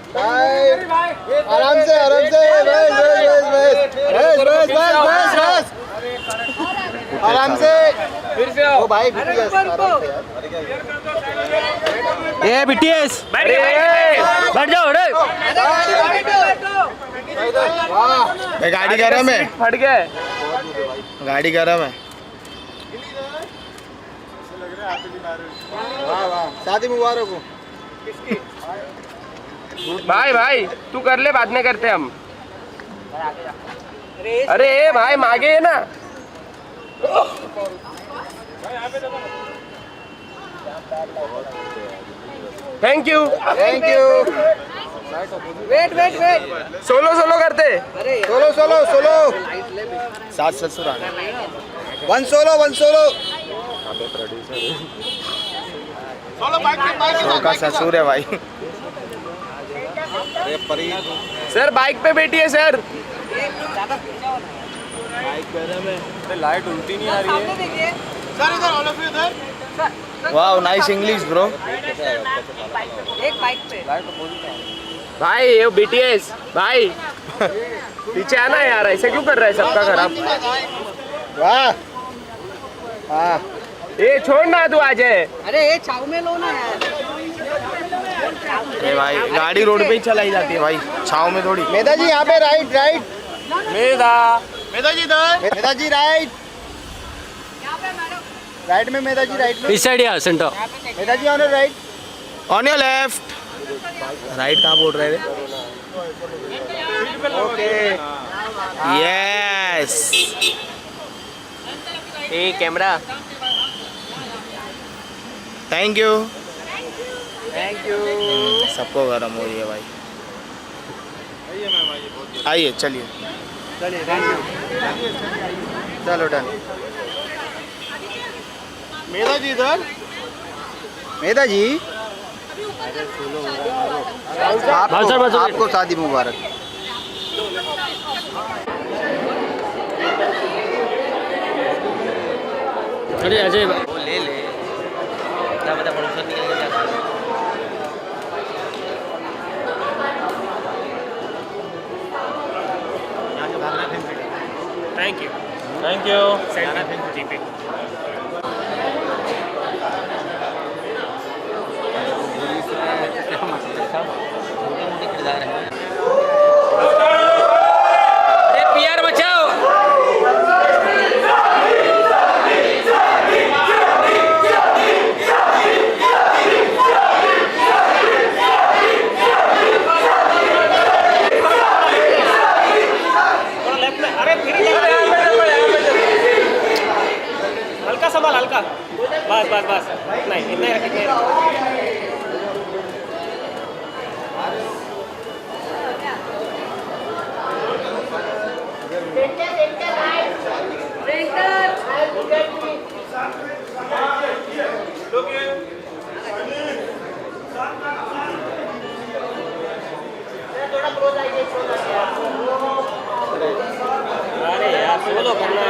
आराम से बस आराम से फिर से आओ भाई BTS आराम से ये BTS बैठ जाओ रे। भाई गाड़ी गरम है, फट गए। गाड़ी गरम है। वाह वाह शादी मुबारक हो। भाई भाई तू कर ले, बाद में करते हम। अरे भाई मागे है ना। Thank you. वेट सोलो करते। सोलो सास ससुर आना वन सोलो का ससुर है भाई। सर बाइक पे बैठिए सर। लाइट उल्टी नहीं आ रही है। वाह नाइस इंग्लिश ब्रो। एक बाइक पे भाई ये BTS भाई पीछे आना यार, ऐसे क्यों कर रहा है सबका खराब। वाह हाँ ये छोड़ ना तू आ जाए। अरे ये चाव में लो ना यार। भाई गाड़ी रोड पे ही चलाई जाती है भाई, छाव में थोड़ी। मेधा जी यहाँ पे राइट मेधा जी इधर। मेधा जी राइट में मेधा जी राइट में। इस साइड या center. Medha ji on your right on your left. Right कहाँ बोल रहे थे? Okay yes. ये कैमरा। Thank you. सबको गरम हो रही है भाई। आइए चलिए चलो डन। मेधा जी इधर। मेधा जी आपको शादी मुबारक। अरे अजय वो ले क्या पता प्रोड्यूसर निकल गया। Thank you GP. किरदार है। PR बचाओ। हल्का संभाल, हल्का बस नहीं इतना ही रखिए। अरे यार सोलो करना है।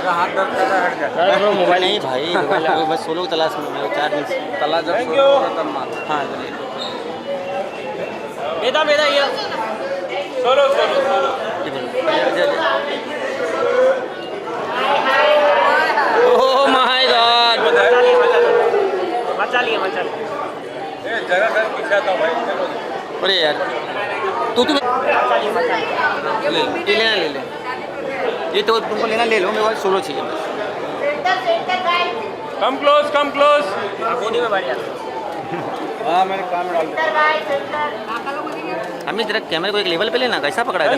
हाथ दर्द कर रहा है, हट जा। मोबाइल नहीं भाई, मोबाइल बस सोलो तलाश में 4 दिन से तला जब सोलो तब मार। हाँ मेरा ये सोलो ओह माय गॉड। मचा लिए जगह कर पीछे था भाई। अरे यार तू ले ले ये तो तुमको लेना ले लो, मेरे पास सोलो चाहिए बस। कम क्लोज कोने में बढ़िया। हाँ मैंने काम डाल दिया। हमें जरा कैमरे को एक लेवल पे लेना, कैसा पकड़ा है?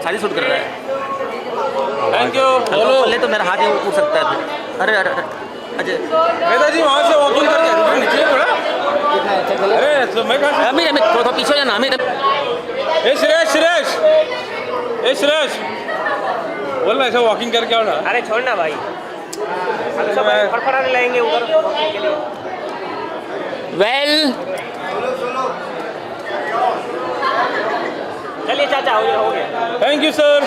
सारी शूट कर रहा है। Thank you. हेलो ले तो मेरा हाथ ही उठ सकता है फिर। अरे अजय मेधा जी वहाँ से वॉकिंग करके नीचे थोड़ा। अरे तो मैं कहाँ अमित थोड़ा पीछे हो जाना अमित। ए सुरेश बोल ना ऐसा वॉकिंग करके आओ ना। अरे छोड़ना भाई, हम सब फड़फड़ाने लगेंगे उधर। वेल चलिए चाचा हो गया। Thank you sir.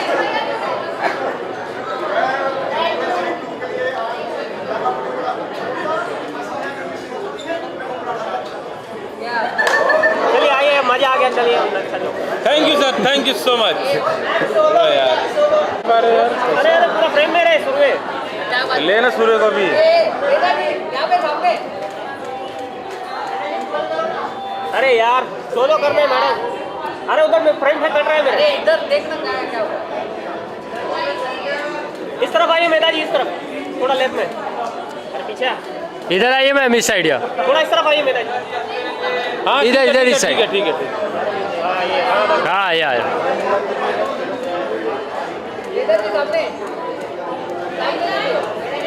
चलिए चलिए अंदर चलो। Thank you sir, thank you so much यार। अरे अरे पूरा फ्रेम में रहे सूर्य। लेना सूर्य को भी। यहाँ पे सामने। अरे यार सोलो करने मैडम। अरे उधर में फ्रेम से कट रहा है मेरे। अरे इधर देखना क्या हुआ। इस तरफ आइए मेधा जी, इस तरफ थोड़ा लेफ्ट में। अरे पीछे इधर आइए मैम, इस साइड या थोड़ा इस तरफ आइए मेधा जी। हाँ इधर इधर इस ठीक है साइड। ठीक है ठीक है। हाँ ये हाँ बस। हाँ या इधर के सामने।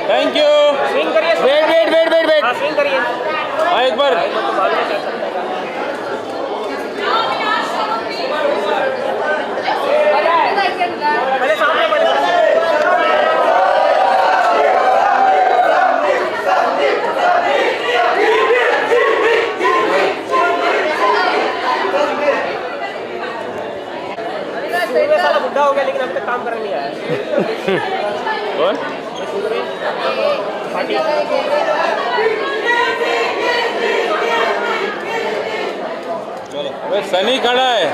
Thank you. स्विंग करिए। Wait wait wait wait wait. हाँ स्विंग करिए। हाँ एक बार। तो मालूम है क्या चल रहा है। पहले सामने पहले। सूर्य साला बुढ़ा हो गया लेकिन अब तक काम करने नहीं आया। और पार्टी। वे सनी खड़ा है।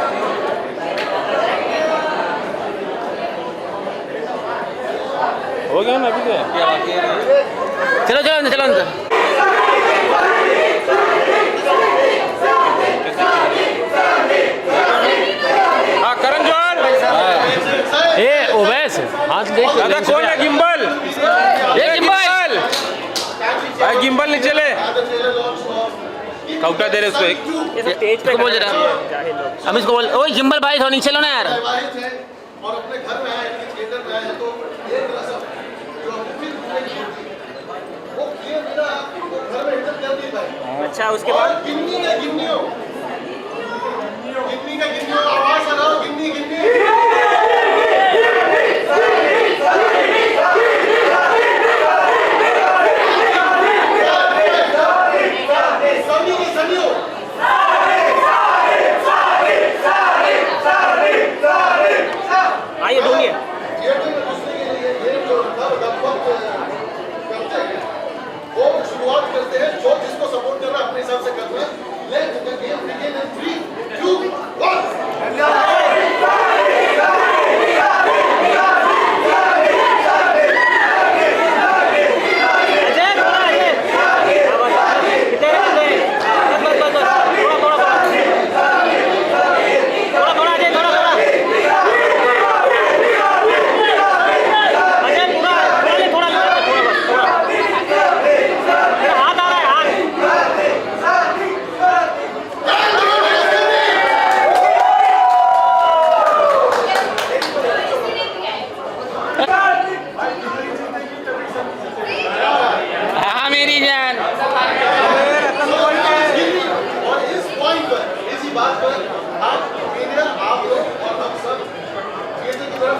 हो गया ना अभी से? चलो चलो अंदर, चलो अंदर। हाँ करण जौहर। ए ओवैस हाथ देख। दादा कौन है? गिम्बल। ये गिम्बल। भाई गिम्बल नीचे ले। कौटा दे रहे उसको एक। ये सब स्टेज पे इसको बोल करना जरा। चाहिए, जाहिल लोग। हम इसको बोल, ओए जिम्बल भाई थोड़ा नीचे लो ना यार। और अपने घर में आए, थिएटर में आए तो ये तरह सब जो वो किए बिना वो घर में एंटर कर नहीं पाए। अच्छा उसके बाद गिन्नी का गिन्नियों, गिन्नी का गिन्नियों, आवाज आ रहा हो गिन्नी गिन्नी। आइए ढूंढिए। थिएटर में घुसने के लिए ये जो लगभग करते हैं वो शुरुआत करते हैं, जो जिसको सपोर्ट करना अपने हिसाब से करना है। Let the game begin in 3, 2, 1। हाँ मेरी जान। और इस पॉइंट पर, इसी बात पर आप मीडिया, आप लोग और हम सब थिएटर की तरफ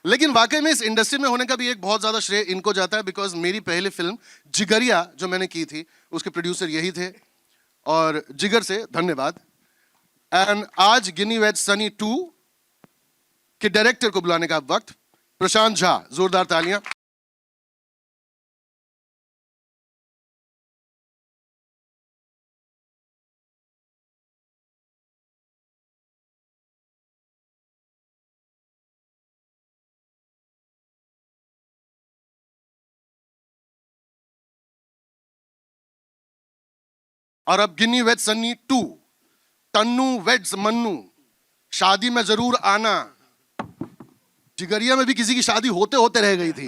लेकिन वाकई में इस इंडस्ट्री में होने का भी एक बहुत ज्यादा श्रेय इनको जाता है, बिकॉज मेरी पहली फिल्म जिगरिया जो मैंने की थी उसके प्रोड्यूसर यही थे, और जिगर से धन्यवाद। एंड आज गिनी वेज सनी 2 के डायरेक्टर को बुलाने का वक्त, प्रशांत झा, जोरदार तालियां। और अब गिन्नी वेज सन्नी 2, तन्नू वेड्स मन्नू, शादी में जरूर आना। जिगरिया में भी किसी की शादी होते होते रह गई थी,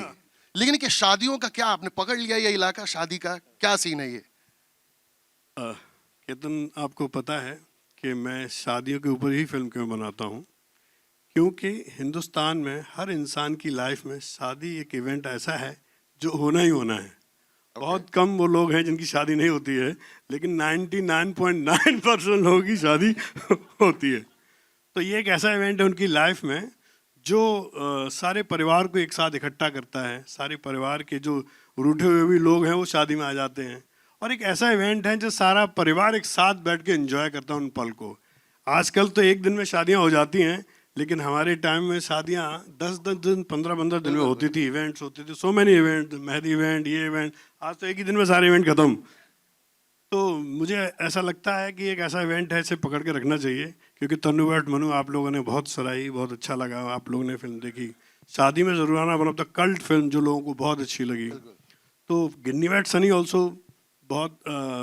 लेकिन कि शादियों का क्या आपने पकड़ लिया ये इलाका, शादी का क्या सीन है ये? केतन, आपको पता है कि मैं शादियों के ऊपर ही फिल्म क्यों बनाता हूँ? क्योंकि हिंदुस्तान में हर इंसान की लाइफ में शादी एक इवेंट ऐसा है जो होना ही होना है। बहुत कम वो लोग हैं जिनकी शादी नहीं होती है, लेकिन 99.9% लोगों की शादी होती है। तो ये एक ऐसा इवेंट है उनकी लाइफ में जो सारे परिवार को एक साथ इकट्ठा करता है। सारे परिवार के जो रूठे हुए भी लोग हैं वो शादी में आ जाते हैं, और एक ऐसा इवेंट है जो सारा परिवार एक साथ बैठ के एंजॉय करता है उन पल को। आजकल तो एक दिन में शादियां हो जाती हैं, लेकिन हमारे टाइम में शादियाँ 10-10 दिन 15-15 दिन में होती थी, इवेंट्स होते थे, so many event, mehndi event, ये इवेंट, आज तो एक ही दिन में सारे इवेंट खत्म। तो मुझे ऐसा लगता है कि एक ऐसा इवेंट है, इसे पकड़ के रखना चाहिए, क्योंकि तन्नू बट मनु आप लोगों ने बहुत सराही, बहुत अच्छा लगा, आप लोगों ने फिल्म देखी। शादी में ज़रूर आना one of the cult film जो लोगों को बहुत अच्छी लगी। तो गिन्नी वेट सनी ऑल्सो बहुत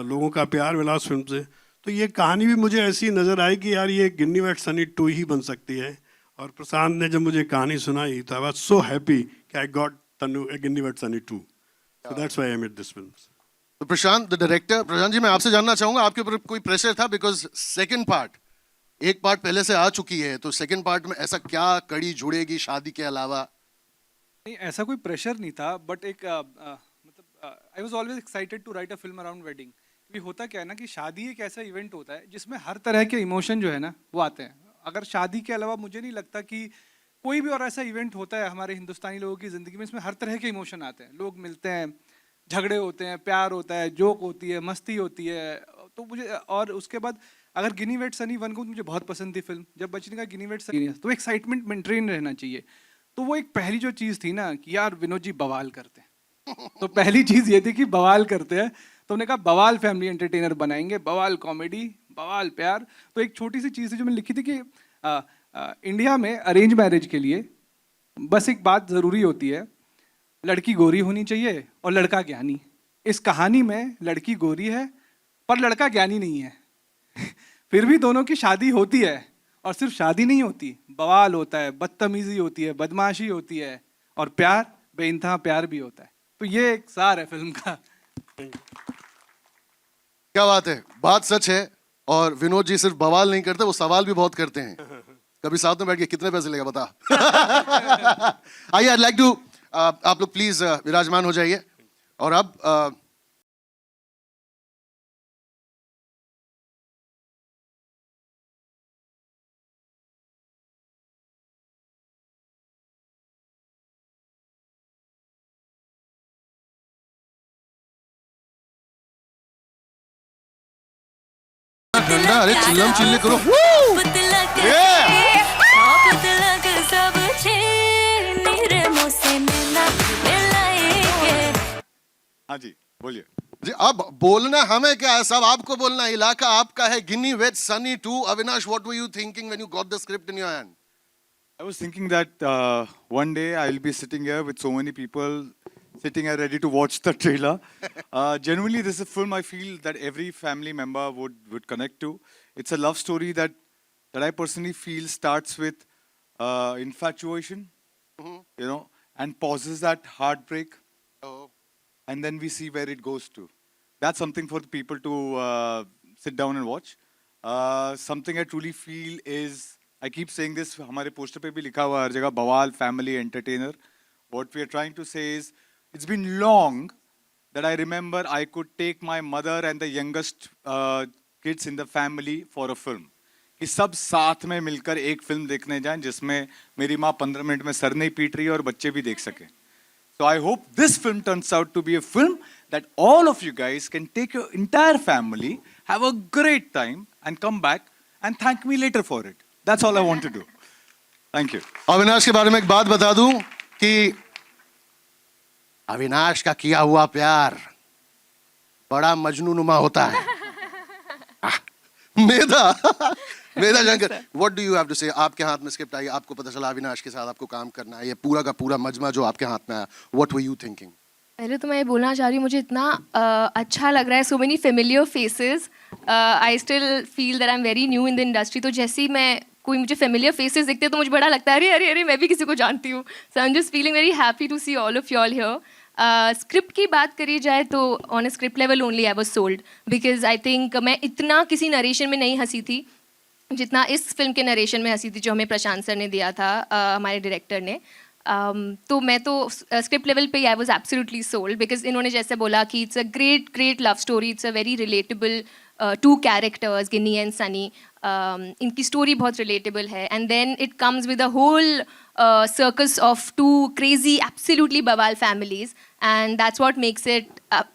लोगों का प्यार मिला उस फिल्म से। तो ये कहानी भी मुझे ऐसी नज़र आई कि यार ये गिन्नी वेट सनी 2 ही बन सकती है। और प्रशांत ने जब मुझे कहानी सुनाई तो आई वाज सो हैप्पी कि I got Tannu Ginni weds Sunny 2। So that's why I made this film. तो प्रशांत द डायरेक्टर, प्रशांत जी मैं आपसे जानना चाहूंगा आपके ऊपर कोई प्रेशर था, बिकॉज सेकंड पार्ट, एक पार्ट पहले से आ चुकी है, तो सेकंड पार्ट में ऐसा क्या कड़ी जुड़ेगी शादी के अलावा? नहीं, ऐसा कोई प्रेशर नहीं था, बट एक मतलब I was always excited to write a film around wedding. क्योंकि होता क्या है ना कि शादी एक ऐसा इवेंट होता है जिसमें हर तरह के इमोशन जो है ना वो आते हैं। अगर शादी के अलावा मुझे नहीं लगता कि कोई भी और ऐसा इवेंट होता है हमारे हिंदुस्तानी लोगों की ज़िंदगी में, इसमें हर तरह के इमोशन आते हैं। लोग मिलते हैं, झगड़े होते हैं, प्यार होता है, जोक होती है, मस्ती होती है। तो मुझे, और उसके बाद अगर गिनी वेट सनी 1 को मुझे बहुत पसंद थी फिल्म, जब बचने का गिनी वेट सनी, तो एक्साइटमेंट मेंटेन रहना चाहिए। तो वो एक पहली जो चीज़ थी ना कि यार विनोद जी बवाल करते हैं, तो पहली चीज़ ये थी कि बवाल करते हैं, तो हमने कहा बवाल फैमिली एंटरटेनर बनाएंगे, बवाल कॉमेडी, बवाल प्यार। तो एक छोटी सी चीज़ थी जो मैंने लिखी थी कि इंडिया में अरेंज मैरिज के लिए बस एक बात ज़रूरी होती है, लड़की गोरी होनी चाहिए और लड़का ज्ञानी। इस कहानी में लड़की गोरी है पर लड़का ज्ञानी नहीं है फिर भी दोनों की शादी होती है, और सिर्फ शादी नहीं होती, बवाल होता है, बदतमीजी होती है, बदमाशी होती है, और प्यार, बेइंतहा प्यार भी होता है। तो ये एक सार है फिल्म का। क्या बात है, बात सच है। और विनोद जी सिर्फ बवाल नहीं करते, वो सवाल भी बहुत करते हैं। कभी साथ में बैठ के कितने पैसे लेगा बता आइए, आई लाइक टू, आप लोग प्लीज विराजमान हो जाइए। और अब डंडा, अरे चिल्लम चिल्ली करो। हाँ जी, बोलिए। जी अब बोलना हमें क्या है, सब आपको बोलना है, इलाका आपका है। Ginny weds Sunny 2, Avinash, what were you thinking when you got the script in your hand? I was thinking that one day I'll be sitting here with so many people sitting here ready to watch the trailer. Genuinely, this is a film I feel that every family member would connect to. It's a love story that I personally feel starts with infatuation, you know, and pauses at heartbreak, and then we see where it goes to. That's something for the people to sit down and watch. Something I truly feel is, I keep saying this, हमारे poster पे भी लिखा हुआ हर जगह, बवाल family entertainer. What we are trying to say is, it's been long that I remember I could take my mother and the youngest kids in the family for a film. कि सब साथ में मिलकर एक फिल्म देखने जाएं जिसमें मेरी माँ 15 मिनट में सर नहीं पीट रही है और बच्चे भी देख सकें. So I hope this film turns out to be a film that all of you guys can take your entire family, have a great time, and come back and thank me later for it. That's all I want to do. Thank you. Avinash के बारे में एक बात बता दूं कि अविनाश का किया हुआ प्यार बड़ा मजनूनुमा होता है। Medha Shankar, what do you have to say? आपके हाथ में स्क्रिप्ट आई, आपको पता चला अविनाश के साथ आपको काम करना है, ये पूरा का पूरा मजमा जो आपके हाथ में आया, व्हाट वर यू थिंकिंग? पहले तो मैं ये बोलना चाह रही हूँ, मुझे इतना अच्छा लग रहा है, so many familiar faces. I still feel that I am very new in the industry, तो जैसे ही मैं कोई मुझे फेमिलियर फेसेस दिखते हैं तो मुझे बड़ा लगता है अरे अरे अरे मैं भी किसी को जानती हूँ। So I am just feeling very happy to see all of you all here. Script की बात करी जाए तो on a script level only I was sold, because I think मैं इतना किसी नरेशन में नहीं हंसी थी जितना इस फिल्म के नरेशन में हंसी थी जो हमें प्रशांत सर ने दिया था, हमारे डायरेक्टर ने। तो मैं तो स्क्रिप्ट लेवल पे I was absolutely sold, because इन्होंने जैसे बोला कि it's a great love story, it's a very relatable two characters Ginni and Sunny, इनकी स्टोरी बहुत रिलेटेबल है, and then it comes with a whole circus of two crazy, absolutely Bawal families, and that's what makes it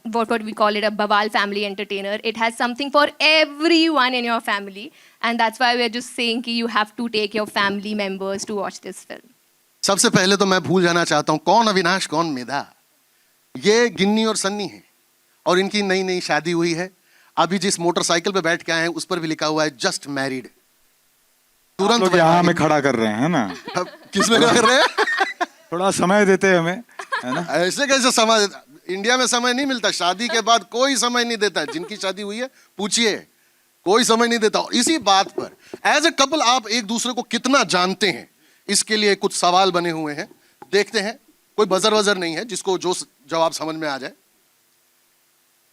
what we call it a Bawal family entertainer. It has something for everyone in your family, and that's why we're just saying कि you have to take your family members to watch this film. सबसे पहले तो मैं भूल जाना चाहता हूं कौन अविनाश कौन मेधा। ये गिन्नी और सन्नी है और इनकी नई नई शादी हुई है। अभी जिस मोटरसाइकिल पे बैठ के आए हैं उस पर भी लिखा हुआ है जस्ट मैरिड। तुरंत यहाँ हमें खड़ा कर रहे हैं ना, किस में खड़ा कर रहे हैं? थोड़ा समय देते हैं हमें, है ना? ऐसे कैसे समय देता? इंडिया में समय नहीं मिलता, शादी के बाद कोई समय नहीं देता। जिनकी शादी हुई है पूछिए, कोई समय नहीं देता। इसी बात पर एज ए कपल आप एक दूसरे को कितना जानते हैं, इसके लिए कुछ सवाल बने हुए हैं, देखते हैं। कोई बजर वजर नहीं है, जिसको जो जवाब समझ में आ जाए।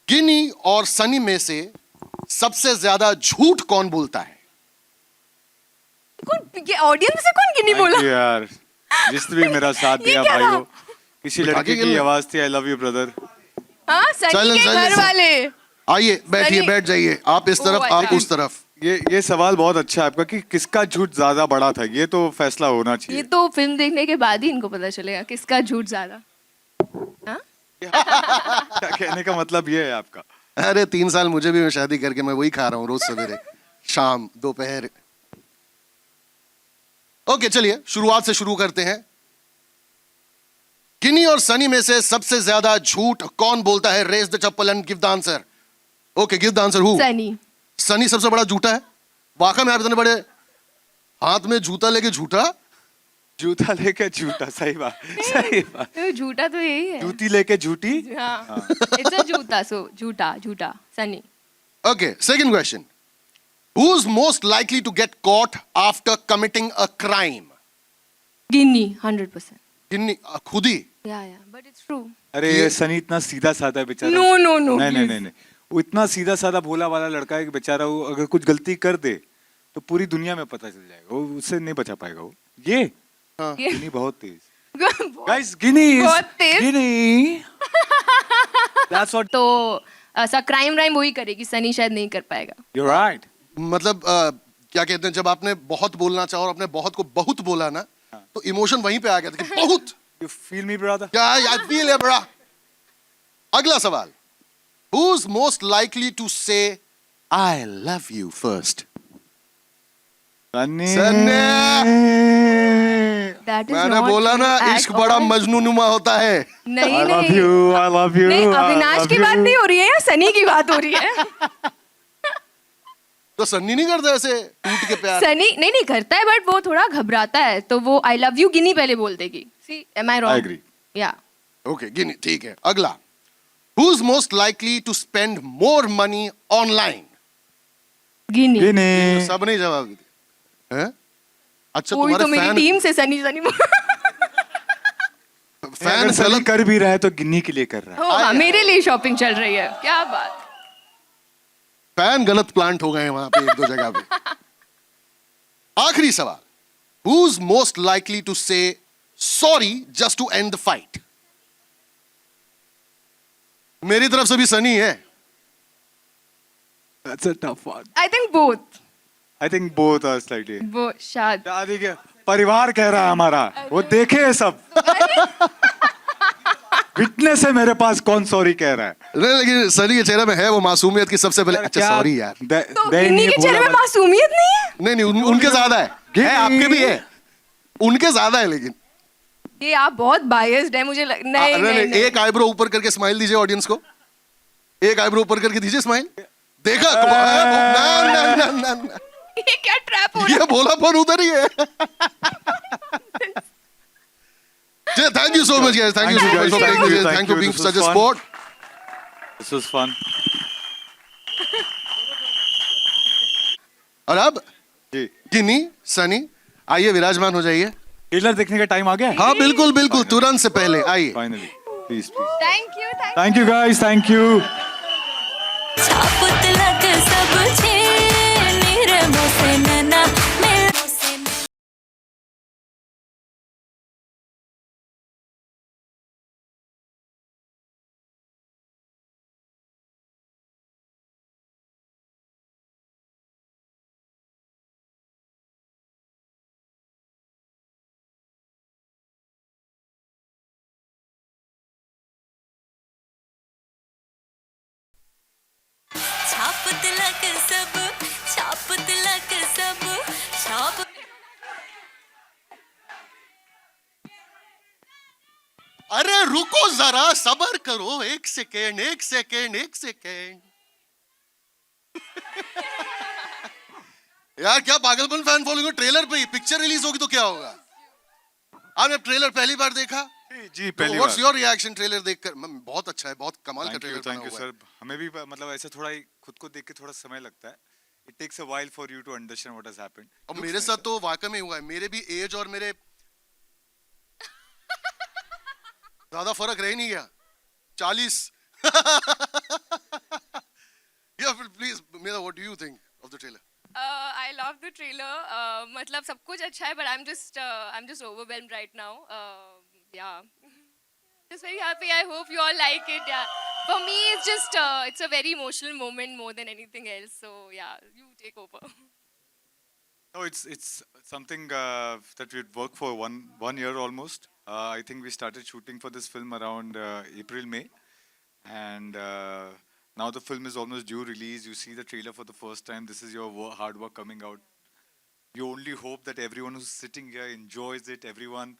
गिनी और सनी में से सबसे ज्यादा झूठ कौन बोलता है? ये ऑडियंस से कौन गिनी बोला? यार जिसने भी मेरा साथ दिया क्या भाई, था? वो किसी लड़के की आवाज थी, आई लव यू ब्रदर। हाँ, सनी के घर वाले। आइए बैठिए, सनी- बैठ जाइए। आप इस तरफ, आप उस तरफ। ये सवाल बहुत अच्छा है आपका कि किसका झूठ ज्यादा बड़ा था। ये तो फैसला होना ये चाहिए। तो फिल्म देखने के बाद ही इनको पता चलेगा किसका झूठ ज्यादा। हाँ? क्या कहने का मतलब ये है आपका? अरे 3 साल मुझे भी शादी करके मैं वही खा रहा हूँ रोज सवेरे शाम दोपहर। ओके चलिए शुरुआत से शुरू करते हैं। गिनी और सनी में से सबसे ज्यादा झूठ कौन बोलता है? Raise the chappal and give the answer. Okay give the answer. Who? Sunny. Sunny सबसे बड़ा झूठा है? वाकई में आप इतने बड़े हाथ में जूता लेके झूठा? जूता लेके झूठा, सही बात, सही बात। तो झूठा तो यही है। जूती लेके झूठी। हाँ, इट्स अ झूठा, सो झूठा झूठा Sunny. Okay second question. Who is most likely to get caught after committing a crime? Ginny 100%। Ginny खुद ही? या बट इट्स ट्रू। अरे ये सनी इतना सीधा साधा है बेचारा। नो नो नो, नहीं नहीं नहीं, वो इतना सीधा साधा भोला वाला लड़का है कि बेचारा वो अगर कुछ गलती कर दे तो पूरी दुनिया में पता चल जाएगा, वो उससे नहीं बचा पाएगा वो। ये गिनी बहुत तेज। गाइस गिनी बहुत तेज। गिनी दैट्स व्हाट। तो ऐसा क्राइम राइम वही करेगी, सनी शायद नहीं कर पाएगा। You are right. मतलब क्या कहते हैं, जब आपने बहुत बोलना चाहा और आपने बहुत को बहुत बोला ना, तो इमोशन वहीं पे आ गया था कि बहुत। You feel me brother? क्या आई फील है बड़ा। अगला सवाल। Who is most likely to say I love you first? Sunny. That is मैंने not बोला true ना at इश्क बड़ा all. मजनूनुमा होता है। नहीं I love नहीं you, I love you, नहीं, I अविनाश love की you. बात नहीं हो रही है या सनी की बात हो रही है? तो सन्नी नहीं करता ऐसे टूट के प्यार? सनी नहीं करता है, बट वो थोड़ा घबराता है, तो वो आई लव यू गिनी पहले बोल देगी। See am I I wrong? agree. या ओके गिनी ठीक है। अगला। Who is most likely to spend more money online? Ginny. Ginny. सब नहीं जवाब दिए हैं? अच्छा कोई तो तुम्हारे मेरी फैन टीम से सनी सनी फैन अगर सनी गलत कर भी रहा है तो गिन्नी के लिए कर रहा है। हो, हाँ, मेरे लिए शॉपिंग चल रही है। क्या बात। फैन गलत प्लांट हो गए हैं वहां पे एक दो जगह पे। आखिरी सवाल। Who is most likely to say sorry just to end the fight? मेरी तरफ से भी सनी है। That's a tough one. I think both. I think both are slightly. वो शायद शादी के परिवार कह रहा है हमारा, वो देखे है सब। विटनेस है मेरे पास, कौन सॉरी कह रहा है। नहीं लेकिन सनी के चेहरे में है वो मासूमियत की सबसे पहले। अच्छा सॉरी यार। तो गिन्नी के चेहरे में मासूमियत नहीं है? नहीं नहीं उनके ज्यादा है, आपके भी है, उनके ज्यादा है। लेकिन ये आप बहुत बायस्ड है, मुझे नहीं, नहीं। एक आईब्रो ऊपर करके स्माइल दीजिए ऑडियंस को। एक आईब्रो ऊपर करके दीजिए स्माइल। देखा? ना, ना, ना, ना। ये क्या ट्रैप हो रहा ये भोलापन उधर ही है। Thank you so much guys, thank you so much, thank you being such a sport. This was fun. और अब जी गिनी सनी आइए विराजमान हो जाइए। ट्रेलर देखने का टाइम आ गया। हाँ बिल्कुल बिल्कुल, तुरंत से पहले आइए। Finally please please. Thank you thank you guys, thank you. छापुत लग सब छे नीरव से नैना जरा सबर करो, एक सेकेंड, एक सेकेंड, एक सेकेंड। यार क्या पागलपन फैन फॉलोइंग, ट्रेलर पे ही पिक्चर रिलीज होगी तो क्या होगा? आपने ट्रेलर पहली बार देखा? जी पहली what's bar. Your reaction trailer देखकर? बहुत अच्छा है, बहुत कमाल का ट्रेलर बना थैंक यू हुआ है। सर। हमें भी मतलब ऐसे थोड़ा ही खुद को देख के थोड़ा समय लगता है। It takes a while for you to understand what has happened. और मेरे साथ तो वाकई में हुआ है, मेरे भी एज और मेरे ज्यादा फर्क रह नहीं गया, 40। या फिर प्लीज मेरा, what do you think of the trailer? I love the trailer. मतलब सब कुछ अच्छा है, but I'm just overwhelmed right now. Yeah, just very happy. I hope you all like it. Yeah, for me it's just it's a very emotional moment more than anything else. So yeah, you take over. No, it's something that we'd worked for one year almost. I think we started shooting for this film around April, May, and now the film is almost due release. You see the trailer for the first time. This is your hard work coming out. You only hope that everyone who's sitting here enjoys it. Everyone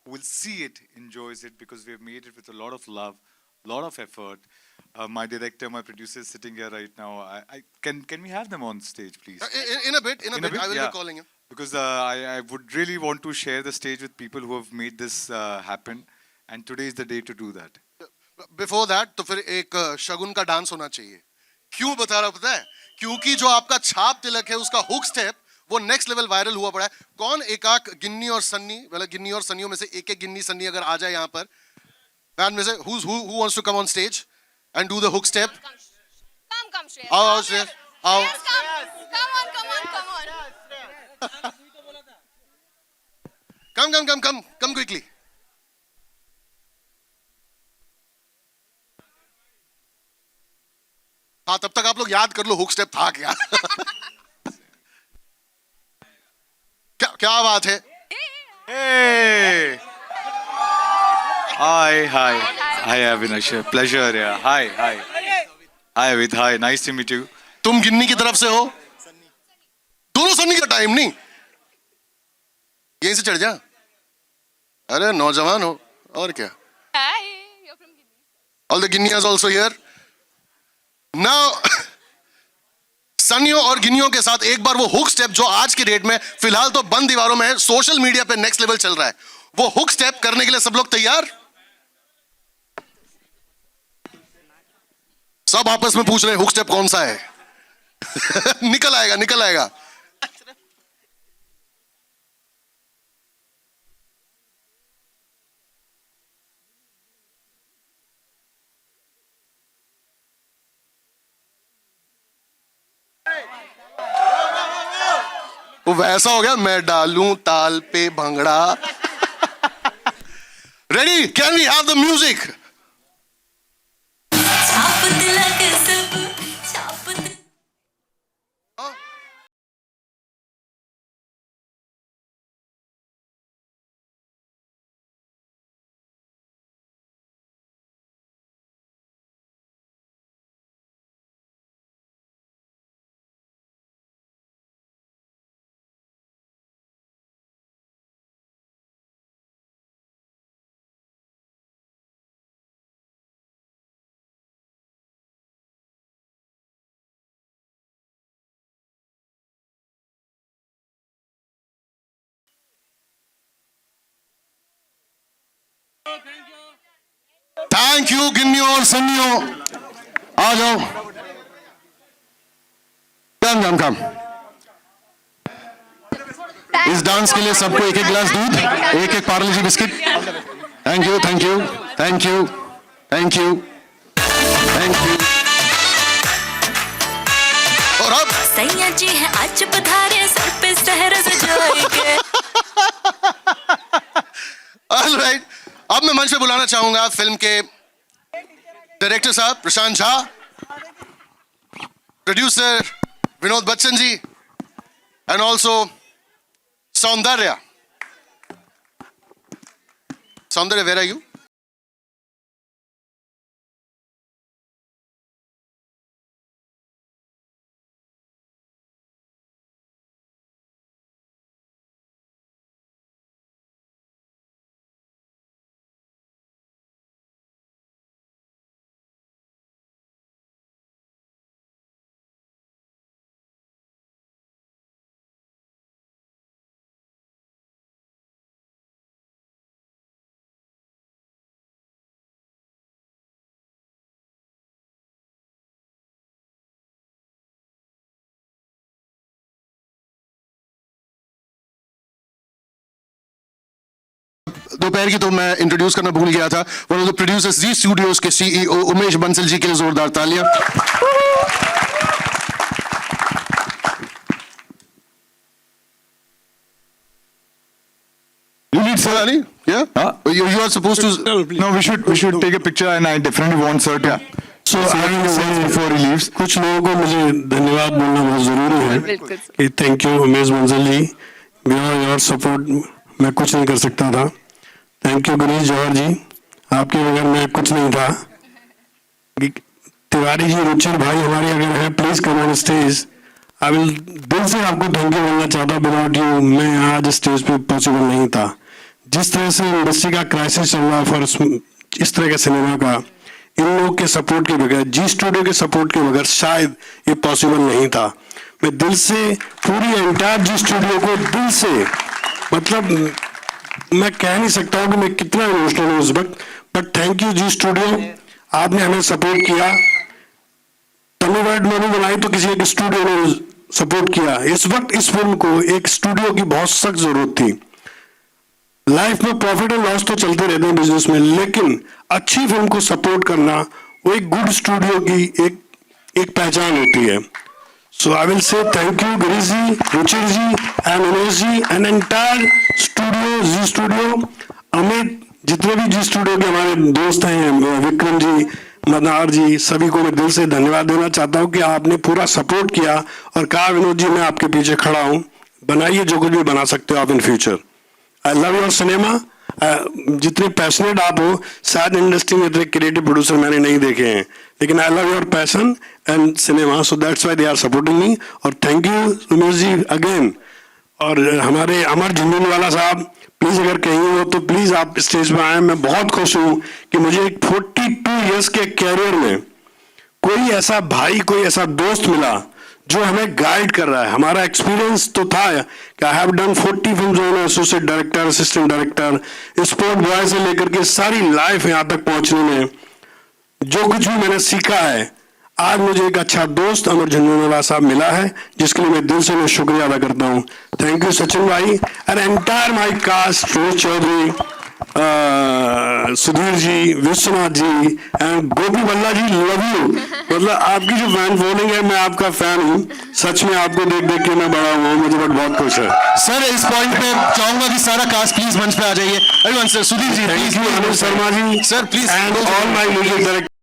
who will see it enjoys it, because we have made it with a lot of love, lot of effort. My director, my producer is sitting here right now. Can we have them on stage, please? In a bit, I will yeah. be calling him. Because I would really want to share the stage with people who have made this happen, and today is the day to do that. Before that तो फिर एक शगुन का dance होना चाहिए। क्यों बता रहा पता है? क्योंकि जो आपका छाप तिलक है उसका हुक स्टेप वो नेक्स्ट लेवल वायरल हुआ पड़ा है। कौन एकाक गिन्नी और सन्नी, मतलब गिन्नी और सन्नियों में से एक एक गिन्नी सन्नी अगर आ जाए यहाँ पर बैंड में से, who wants to come on stage and do the hook step? Come, Shreyas. आओ श्रेयस, आओ। Shreyas, come on. Come quickly. हाँ, तब तक आप लोग याद कर लो हुक स्टेप था क्या। क्या बात है? Hey! Hi, Avinash. Pleasure, yeah. Hi, Avid. Hi, nice to meet you. तुम गिन्नी की तरफ से हो? दोनों सन्नी का टाइम नहीं, यहीं से चढ़ जा। अरे नौजवान हो और क्या। Hi, you're from Guinea. All the Guineas also here. Now, सन्नियों और गिन्नियों के साथ एक बार वो हुक स्टेप जो आज की डेट में फिलहाल तो बंद दीवारों में है, सोशल मीडिया पे नेक्स्ट लेवल चल रहा है, वो हुक स्टेप करने के लिए सब लोग तैयार? सब आपस में पूछ रहे हैं हुक स्टेप कौन सा है। निकल आएगा। वो वैसा हो गया, मैं डालूं ताल पे bhangra. Ready? Can we have the music? छाप तिलक सब छाप तिलक थैंक यू गिन्नियों और सन्नियों, आ जाओ। कम। इस डांस के लिए सबको एक एक ग्लास दूध, एक एक पार्ले-जी बिस्किट। Thank you. और अब सैया जी है आज पधारे सर पे सहरा सजाएंगे। ऑलराइट, अब मैं मंच पे बुलाना चाहूंगा फिल्म के डायरेक्टर साहब Prashant Jha, producer Vinod Bachchan ji, and also Saundarya, where are you? दोपहर की तो मैं इंट्रोड्यूस करना भूल गया था, one of the producers Zee studios CEO Umesh Bansal Bansal जी के लिए जोरदार तालियां। You need sir. Ali, yeah? You are supposed to. No, we should take a picture, and I definitely want sir to. So before he leaves. कुछ लोगों को मुझे धन्यवाद बोलना बहुत ज़रूरी है कि thank you Umesh Bansal ji, your support मैं कुछ नहीं कर सकता था। थैंक यू गिरीश जौहर जी, आपके बगैर मैं कुछ नहीं था। तिवारी जी, रुचिर भाई हमारे अगर है, please come on stage. I will दिल से आपको थैंक यू बोलना चाहता हूँ, विदाउट यू मैं आज स्टेज पे पॉसिबल नहीं था। जिस तरह से इंडस्ट्री का क्राइसिस चल रहा है फॉर इस तरह के सिनेमा का, इन लोगों के सपोर्ट के बगैर, जी स्टूडियो के सपोर्ट के बगैर शायद ये पॉसिबल नहीं था। मैं दिल से पूरी एंटायर जी स्टूडियो को दिल से, मतलब मैं कह नहीं सकता हूँ कि मैं कितना इमोशनल हूँ उस वक्त, but thank you Zee studio, आपने हमें सपोर्ट किया। तमिल वर्ड मूवी बनाई तो किसी एक स्टूडियो ने सपोर्ट किया। इस वक्त इस फिल्म को एक स्टूडियो की बहुत सख्त जरूरत थी। लाइफ में प्रॉफिट और लॉस तो चलते रहते हैं बिजनेस में, लेकिन अच्छी फिल्म को सपोर्ट करना वो एक गुड स्टूडियो की एक पहचान होती है। So I will say thank you Girish ji, Ruchir ji and Umesh ji and entire studio, Zee studio, Amit, जितने भी जी स्टूडियो के हमारे दोस्त हैं, विक्रम जी, मदनार जी, सभी को मैं दिल से धन्यवाद देना चाहता हूँ कि आपने पूरा सपोर्ट किया और कहा विनोद जी मैं आपके पीछे खड़ा हूँ, बनाइए जो कुछ भी बना सकते हो आप in future. I love your cinema. जितने पैशनेट आप हो, शायद इंडस्ट्री में इतने क्रिएटिव प्रोड्यूसर मैंने नहीं देखे हैं, लेकिन I love your passion and cinema, so that's why they are supporting me. और thank you Umesh ji again. और हमारे अमर झुंझुनवाला साहब, प्लीज अगर कहीं हो तो प्लीज आप स्टेज पर आए। मैं बहुत खुश हूँ कि मुझे एक 42 इयर्स के कैरियर में कोई ऐसा भाई, कोई ऐसा दोस्त मिला जो हमें गाइड कर रहा है। हमारा एक्सपीरियंस तो था कि I have done 40 films on associate director, assistant director, sport boy से लेकर के सारी लाइफ यहाँ तक पहुंचने में जो कुछ भी मैंने सीखा है, आज मुझे एक अच्छा दोस्त अमर झुंझुनवाला साहब मिला है, जिसके लिए मैं दिल से मैं शुक्रिया अदा करता हूँ। थैंक यू सचिन भाई and entire my cast, Rohit Chaudhary, Sudhir ji, Vishwanath ji and Gopi Balla ji, love you. मतलब आपकी जो फैन फॉलोइंग है, मैं आपका फैन हूँ, सच में आपको देख देख के मैं बड़ा हुआ हूँ, मुझे बहुत खुश है। सर इस पॉइंट पे चाहूंगा कि सारा कास्ट प्लीज मंच पे आ जाइए। Everyone sir, Sudhir ji please, Anuj Sharma ji sir please, and all my music director.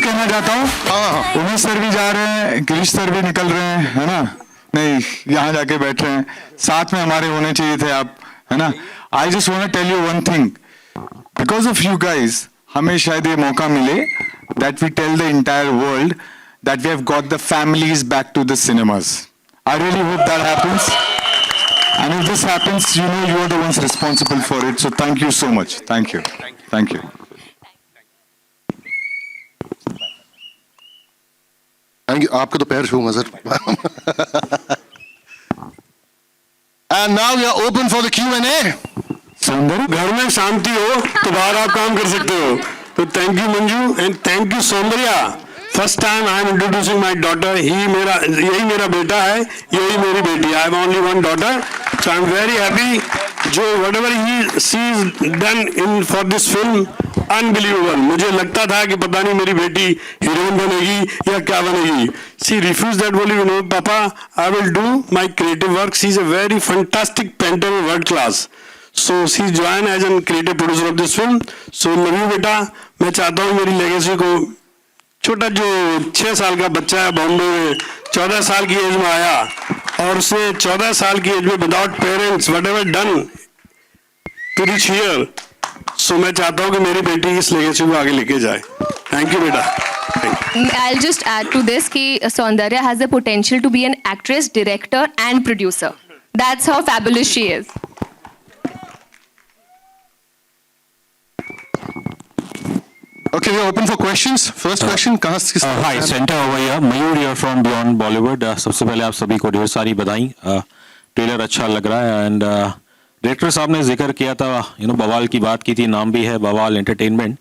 कहना चाहता हूँ, उमेश सर भी जा रहे हैं, गिरीश सर भी निकल रहे हैं, है ना? नहीं, यहाँ जाके बैठ रहे हैं, साथ में हमारे होने चाहिए थे आप, है ना? I just want to tell you one thing, because of you guys हमें शायद ये मौका मिले that we tell the entire world that we have got the families back to the cinemas. I really hope that happens. And if this happens, you know you are the ones responsible for it. So thank you so much. Thank you. Thank you. आपका तो पैर छूंगा sir. And now we are open for the Q&A. सौंदर्य घर में शांति हो तो बाहर आप काम कर सकते हो. तो thank you Manju and thank you Soundarya. First time I am introducing my daughter. यही मेरा बेटा है, यही मेरी बेटी. I have only one daughter, so I am very happy. जो whatever he sees done in for this film, unbelievable. मुझे लगता था कि पता नहीं मेरी बेटी हीरोइन बनेगी या क्या बनेगी. She refused that. बोली no पापा, I will do my creative work. She is a very fantastic painter, world class. So she joined as a creative producer of this film. So love you बेटा. मैं चाहता हूँ मेरी legacy को, छोटा जो 6 साल का बच्चा है बॉम्बे में 14 साल की एज में आया और उसे 14 साल की एज में without parents whatever done to reach here. So मैं चाहता हूँ कि मेरी बेटी इस लेगेसी को आगे लेके जाए. थैंक यू बेटा. I'll just add to this कि Saundarya has the potential to be an actress, director and producer. That's how fabulous she is. Okay, we are open for questions. First question, कहाँ से? Hi, Center over here. Mayur here from Beyond Bollywood. सबसे पहले आप सभी को ढेर सारी बधाई. ट्रेलर अच्छा लग रहा है एंड डायरेक्टर साहब ने जिक्र किया था, बवाल की बात की थी, नाम भी है बवाल एंटरटेनमेंट.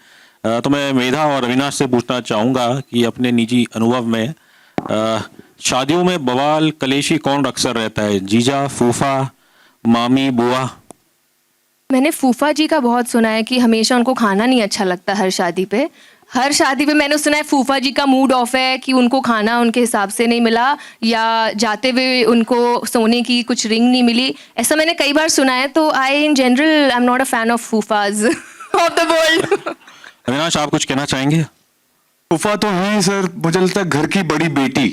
तो मैं मेधा और अविनाश से पूछना चाहूँगा कि अपने निजी अनुभव में शादियों में बवाल कलेशी कौन अक्सर रहता है, जीजा, फूफा, मामी, बुआ? मैंने फूफा जी का बहुत सुना है कि हमेशा उनको खाना नहीं अच्छा लगता हर शादी पे. हर शादी पे मैंने सुना है फूफा जी का मूड ऑफ है कि उनको खाना उनके हिसाब से नहीं मिला या जाते हुए उनको सोने की कुछ रिंग नहीं मिली. ऐसा मैंने कई बार सुना है. तो I in general I am not a fan of फूफाज ऑफ द वर्ल्ड. अविनाश, आप कुछ कहना चाहेंगे? फूफा तो है सर, मुझे लगता है घर की बड़ी बेटी.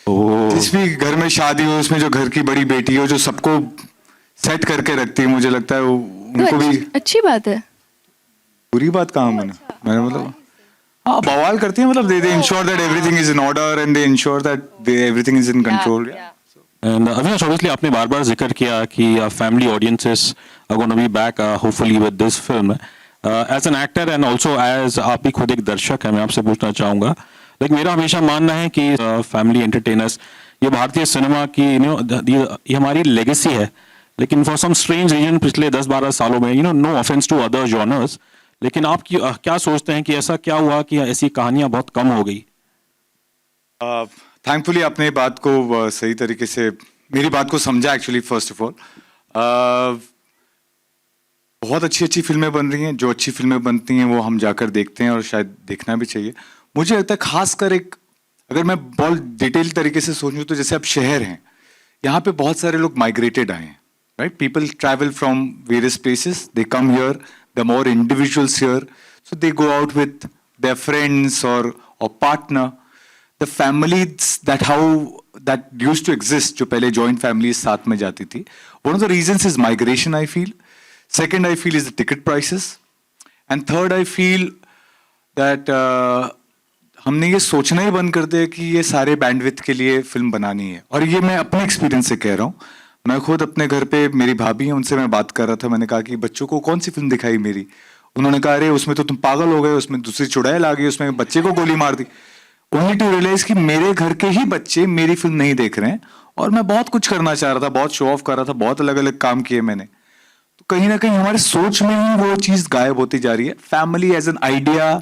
जिस भी घर में शादी हो उसमें जो घर की बड़ी बेटी हो जो सबको सेट करके रखती है, मुझे लगता है उनको भी अच्छी बात है. बुरी बात कहा मैंने मतलब हाँ बवाल करती है, मतलब they ensure that everything is in order and they ensure that everything is in control. And Avinash, obviously आपने बार बार जिक्र किया कि family audiences are gonna be back hopefully with this film. As an actor and also as आप भी खुद एक दर्शक है, मैं आपसे पूछना चाहूँगा, लेकिन मेरा हमेशा मानना है कि फैमिली एंटरटेनर्स ये भारतीय सिनेमा की ये हमारी लेगेसी है. लेकिन फॉर सम स्ट्रेंज रीजन पिछले 10-12 सालों में no offence to other genres, लेकिन आप क्या सोचते हैं कि ऐसा क्या हुआ कि ऐसी कहानियां बहुत कम हो गई? थैंकफुली आपने बात को सही तरीके से मेरी बात को समझा. एक्चुअली फर्स्ट ऑफ ऑल बहुत अच्छी फिल्में बन रही हैं. जो अच्छी फिल्में बनती हैं वो हम जाकर देखते हैं और शायद देखना भी चाहिए. मुझे लगता है खासकर एक अगर मैं बहुत डिटेल तरीके से सोचूं तो जैसे अब शहर हैं, यहाँ पे बहुत सारे लोग माइग्रेटेड आए हैं. Right? People travel from various places. They come here. There are more individuals here. So they go out with their friends or partner. The families that used to exist, जो पहले joint families साथ में जाती थी. One of the reasons is migration, I feel. Second, I feel is the ticket prices. And third, I feel that हमने ये सोचना ही बंद कर दिया कि ये सारे बैंडविड्थ के लिए फिल्म बनानी है. और ये मैं अपने एक्सपीरियंस से कह रहा हूँ. मैं खुद अपने घर पे मेरी भाभी है, उनसे मैं बात कर रहा था. मैंने कहा कि बच्चों को कौन सी फिल्म दिखाई मेरी? उन्होंने कहा अरे उसमें तो तुम पागल हो गए, उसमें दूसरी चुड़ैल आ गई, उसमें बच्चे को गोली मार दी. ओनली टू रियलाइज कि मेरे घर के ही बच्चे मेरी फिल्म नहीं देख रहे हैं. और मैं बहुत कुछ करना चाह रहा था, बहुत शो ऑफ कर रहा था, बहुत अलग अलग काम किए मैंने. तो कहीं ना कहीं हमारे सोच में ही वो चीज गायब होती जा रही है. Family as an idea,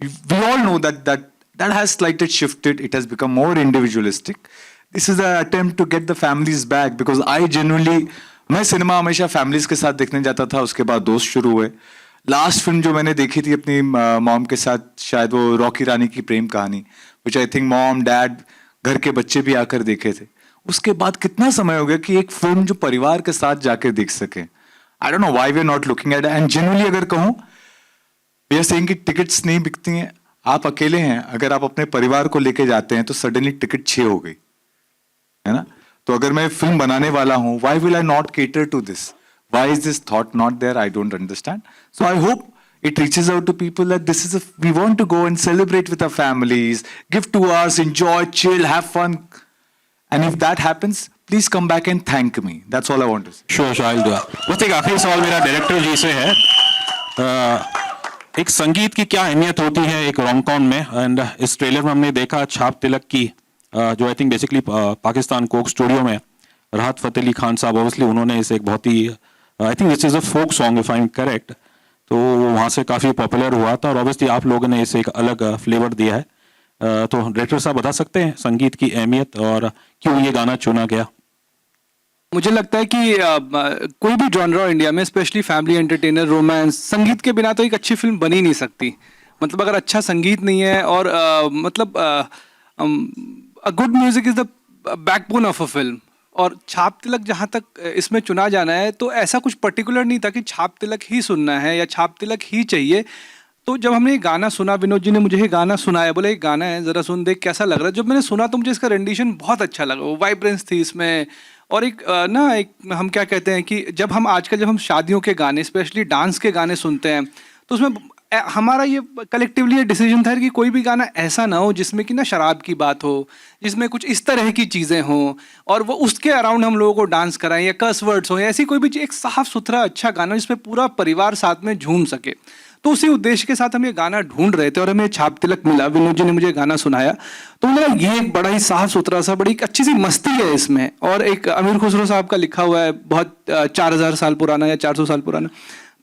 we all know that has slightly shifted. It has become more individualistic. This is an attempt to get the families back because I genuinely मैं सिनेमा हमेशा फैमिलीज के साथ देखने जाता था. उसके बाद दोस्त शुरू हुए. लास्ट फिल्म जो मैंने देखी थी अपनी मॉम के साथ, शायद वो रॉकी रानी की प्रेम कहानी, which I think mom dad घर के बच्चे भी आकर देखे थे. उसके बाद कितना समय हो गया कि एक फिल्म जो परिवार के साथ जाकर देख सके. I don't know why we are not looking at. And generally अगर कहूँ वी आर सेइंग कि टिकट्स नहीं बिकती हैं. आप अकेले हैं, अगर आप अपने परिवार को लेके जाते हैं तो सडनली टिकट 6 हो गई है ना. तो अगर मैं फिल्म बनाने वाला हूं, why will I not cater to this? Why is this thought not there? I don't understand. So I hope it reaches out to people that this is we want to go and celebrate with our families, give 2 hours, enjoy, chill, have fun. And if that happens, please come back and thank me. That's all I want to say. Sure, I'll do that. बस एक आखिरी सवाल मेरा director जी से है. एक संगीत की क्या अहमियत होती है एक रोम-कॉम में? एंड इस ट्रेलर में हमने देखा छाप तिलक की जो I think basically Pakistan Coke studio में राहत फ़तेह अली खान साहब ऑब्वियसली उन्होंने इसे एक बहुत ही I think this is a folk song if I am correct, तो वहाँ से काफ़ी पॉपुलर हुआ था और ऑब्वियसली आप लोगों ने इसे एक अलग फ्लेवर दिया है। तो डायरेक्टर साहब बता सकते हैं संगीत की अहमियत और क्यों ये गाना चुना गया? मुझे लगता है कि कोई भी जॉनरा इंडिया में, स्पेशली फैमिली एंटरटेनर, रोमांस, संगीत के बिना तो एक अच्छी फिल्म बन ही नहीं सकती। मतलब अगर अच्छा संगीत नहीं है और good music is the backbone of a film. और छाप तिलक जहाँ तक इसमें चुना जाना है, तो ऐसा कुछ पर्टिकुलर नहीं था कि छाप तिलक ही सुनना है या छाप तिलक ही चाहिए। तो जब हमने ये गाना सुना, विनोद जी ने मुझे ये गाना सुनाया, बोले एक गाना है, ज़रा सुन देख कैसा लग रहा है। जब मैंने सुना तो मुझे इसका रेंडिशन बहुत अच्छा लगा, वो वाइब्रेंस थी इसमें। और एक हम क्या कहते हैं कि जब हम शादियों के गाने, स्पेशली डांस के गाने सुनते हैं, तो उसमें हमारा ये कलेक्टिवली ये डिसीजन था कि कोई भी गाना ऐसा ना हो जिसमें कि ना शराब की बात हो, जिसमें कुछ इस तरह की चीज़ें हों और वो उसके अराउंड हम लोगों को डांस कराएं, या कर्स वर्ड्स हो, या ऐसी कोई भी चीज़, एक साफ सुथरा अच्छा गाना जिसमें पूरा परिवार साथ में झूम सके। तो उसी उद्देश्य के साथ हम ये गाना ढूंढ रहे थे और हमें छाप तिलक मिला। विनोद जी ने मुझे गाना सुनाया तो मुझे लगा ये एक बड़ा ही साफ सुथरा सा, बड़ी अच्छी सी मस्ती है इसमें। और एक अमीर खुसरो साहब का लिखा हुआ है, बहुत 4000 साल पुराना या 400 साल पुराना,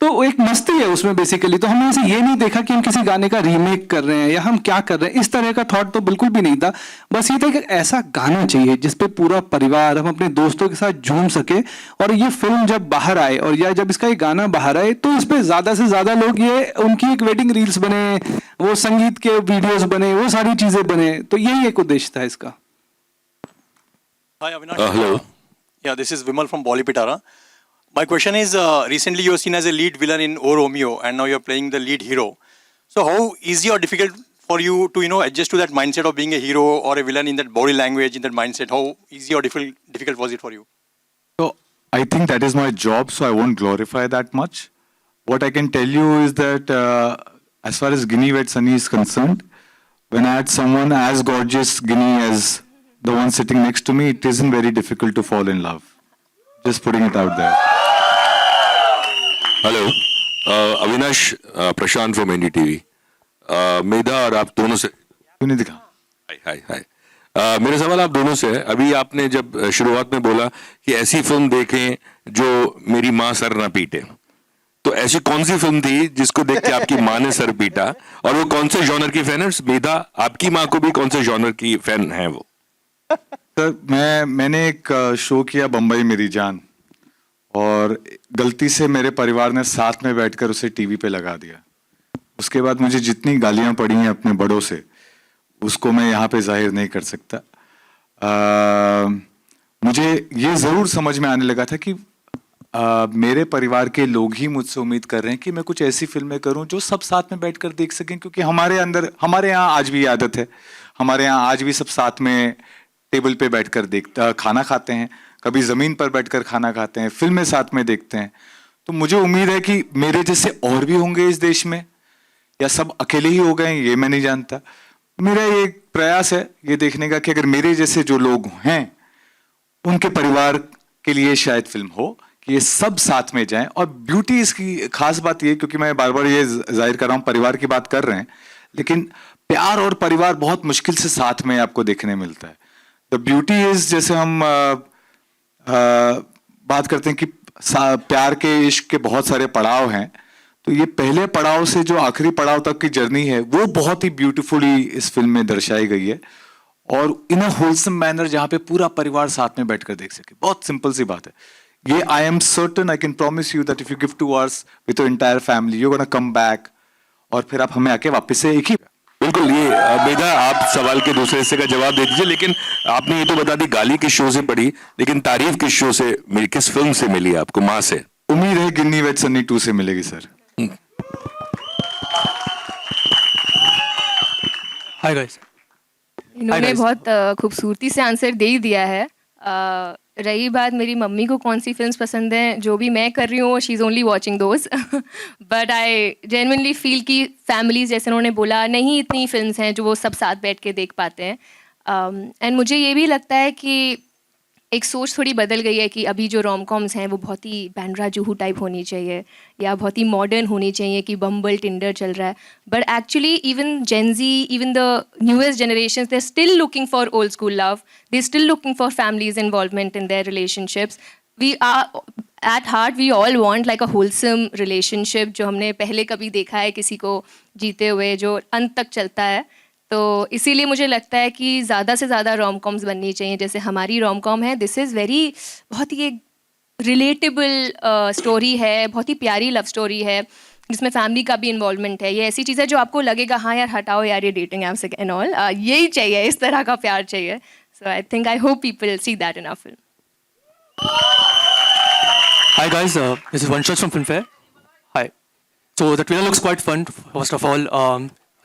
तो एक मस्ती है उसमें बेसिकली। तो हमने इसे ये नहीं देखा कि हम किसी गाने का रीमेक कर रहे हैं या हम क्या कर रहे हैं, इस तरह का थॉट तो बिल्कुल भी नहीं था। बस ये था कि ऐसा गाना चाहिए जिस पे पूरा परिवार, हम अपने दोस्तों के साथ झूम सके। और ये फिल्म जब बाहर आए और या जब इसका ये गाना बाहर आए तो इस पे ज़्यादा से ज़्यादा लोग, ये उनकी एक वेडिंग रील्स बने, वो संगीत के वीडियोज बने, वो सारी चीज़ें बने। तो यही एक उद्देश्य था इसका। Hi Avinash. Hello. Yeah, this is Vimal from Bolly Pitara. My question is, recently you were seen as a lead villain in O Romeo, and now you're playing the lead hero. So how easy or difficult for you to adjust to that mindset of being a hero or a villain in that body language, in that mindset? How easy or difficult was it for you? So I think that is my job, so I won't glorify that much. What I can tell you is that as far as Ginny Wed Sunny is concerned, when I had someone as gorgeous Ginny as the one sitting next to me, it isn't very difficult to fall in love. Just putting it out there. Hello, Avinash, Prashant from NDTV. Medha और आप दोनों से नहीं दिखा। हाय हाय। मेरा सवाल आप दोनों से है। अभी आपने जब शुरुआत में बोला कि ऐसी फिल्म देखें जो मेरी माँ सर ना पीटे, तो ऐसी कौन सी फिल्म थी जिसको देख के आपकी माँ ने सर पीटा, और वो कौन से जॉनर की फैन है? मेधा, आपकी माँ को भी कौन से जॉनर की फैन है वो? सर, मैंने एक शो किया बम्बई मेरी जान, और गलती से मेरे परिवार ने साथ में बैठकर उसे टीवी पे लगा दिया। उसके बाद मुझे जितनी गालियां पड़ी हैं अपने बड़ों से, उसको मैं यहाँ पे जाहिर नहीं कर सकता। मुझे ये ज़रूर समझ में आने लगा था कि मेरे परिवार के लोग ही मुझसे उम्मीद कर रहे हैं कि मैं कुछ ऐसी फिल्में करूं जो सब साथ में बैठकर देख सकें, क्योंकि हमारे यहाँ आज भी आदत है, हमारे यहाँ आज भी सब साथ में टेबल पे बैठकर खाना खाते हैं, कभी ज़मीन पर बैठकर खाना खाते हैं, फिल्में साथ में देखते हैं। तो मुझे उम्मीद है कि मेरे जैसे और भी होंगे इस देश में, या सब अकेले ही हो गए ये मैं नहीं जानता। मेरा ये प्रयास है ये देखने का कि अगर मेरे जैसे जो लोग हैं उनके परिवार के लिए शायद फिल्म हो कि ये सब साथ में जाएं। और ब्यूटी इसकी खास बात ये, क्योंकि मैं बार बार ये जाहिर कर रहा हूँ, परिवार की बात कर रहे हैं, लेकिन प्यार और परिवार बहुत मुश्किल से साथ में आपको देखने मिलता है। द ब्यूटी इज, जैसे हम बात करते हैं कि प्यार के, इश्क के बहुत सारे पड़ाव हैं, तो ये पहले पड़ाव से जो आखिरी पड़ाव तक की जर्नी है वो बहुत ही ब्यूटीफुली इस फिल्म में दर्शाई गई है, और इन अ होलसम मैनर जहाँ पे पूरा परिवार साथ में बैठकर देख सके। बहुत सिंपल सी बात है ये। I am certain, I can promise you that if you give 2 hours with your entire family, you gonna come back, और फिर आप हमें आके वापस से एक ही। बिल्कुल। ये मेधा, आप सवाल के दूसरे हिस्से का जवाब दे दीजिए, लेकिन आपने ये तो बता दी गाली किस शो से पड़ी, लेकिन तारीफ किस शो से, किस फिल्म से मिली आपको माँ से? उम्मीद है गिन्नी वेड सन्नी 2 से मिलेगी सर। Hi guys. इन्होंने बहुत खूबसूरती से आंसर दे ही दिया है। रही बात मेरी मम्मी को कौन सी फिल्म्स पसंद हैं, जो भी मैं कर रही हूँ she is only watching those, but I genuinely feel कि फैमिलीज, जैसे उन्होंने बोला, नहीं इतनी फिल्म्स हैं जो वो सब साथ बैठ के देख पाते हैं। एंड मुझे ये भी लगता है कि एक सोच थोड़ी बदल गई है कि अभी जो रोम कॉम्स हैं वो बहुत ही बैंड्रा जूहू टाइप होनी चाहिए या बहुत ही मॉडर्न होनी चाहिए कि बम्बल टिंडर चल रहा है. But actually even Gen Z, even the newest generation, they still looking for old school love, they still looking for families involvement in their relationships. We are at heart we all want like a wholesome relationship जो हमने पहले कभी देखा है किसी को जीते हुए, जो अंत तक चलता है. तो इसीलिए मुझे लगता है कि ज़्यादा से ज़्यादा रोम कॉम्स बननी चाहिए. जैसे हमारी रोम कॉम है, दिस इज़ वेरी, बहुत ही एक रिलेटेबल स्टोरी है, बहुत ही प्यारी लव स्टोरी है जिसमें फैमिली का भी इन्वॉल्वमेंट है. ये ऐसी चीज़ है जो आपको लगेगा हाँ यार हटाओ यार ये डेटिंग ऐप्स एंड ऑल, यही चाहिए, इस तरह का प्यार चाहिए. So I think, I hope people see that in our film. Hi guys, this is Vanshaj from Filmfare. Hi. So the trailer looks quite fun, first of all.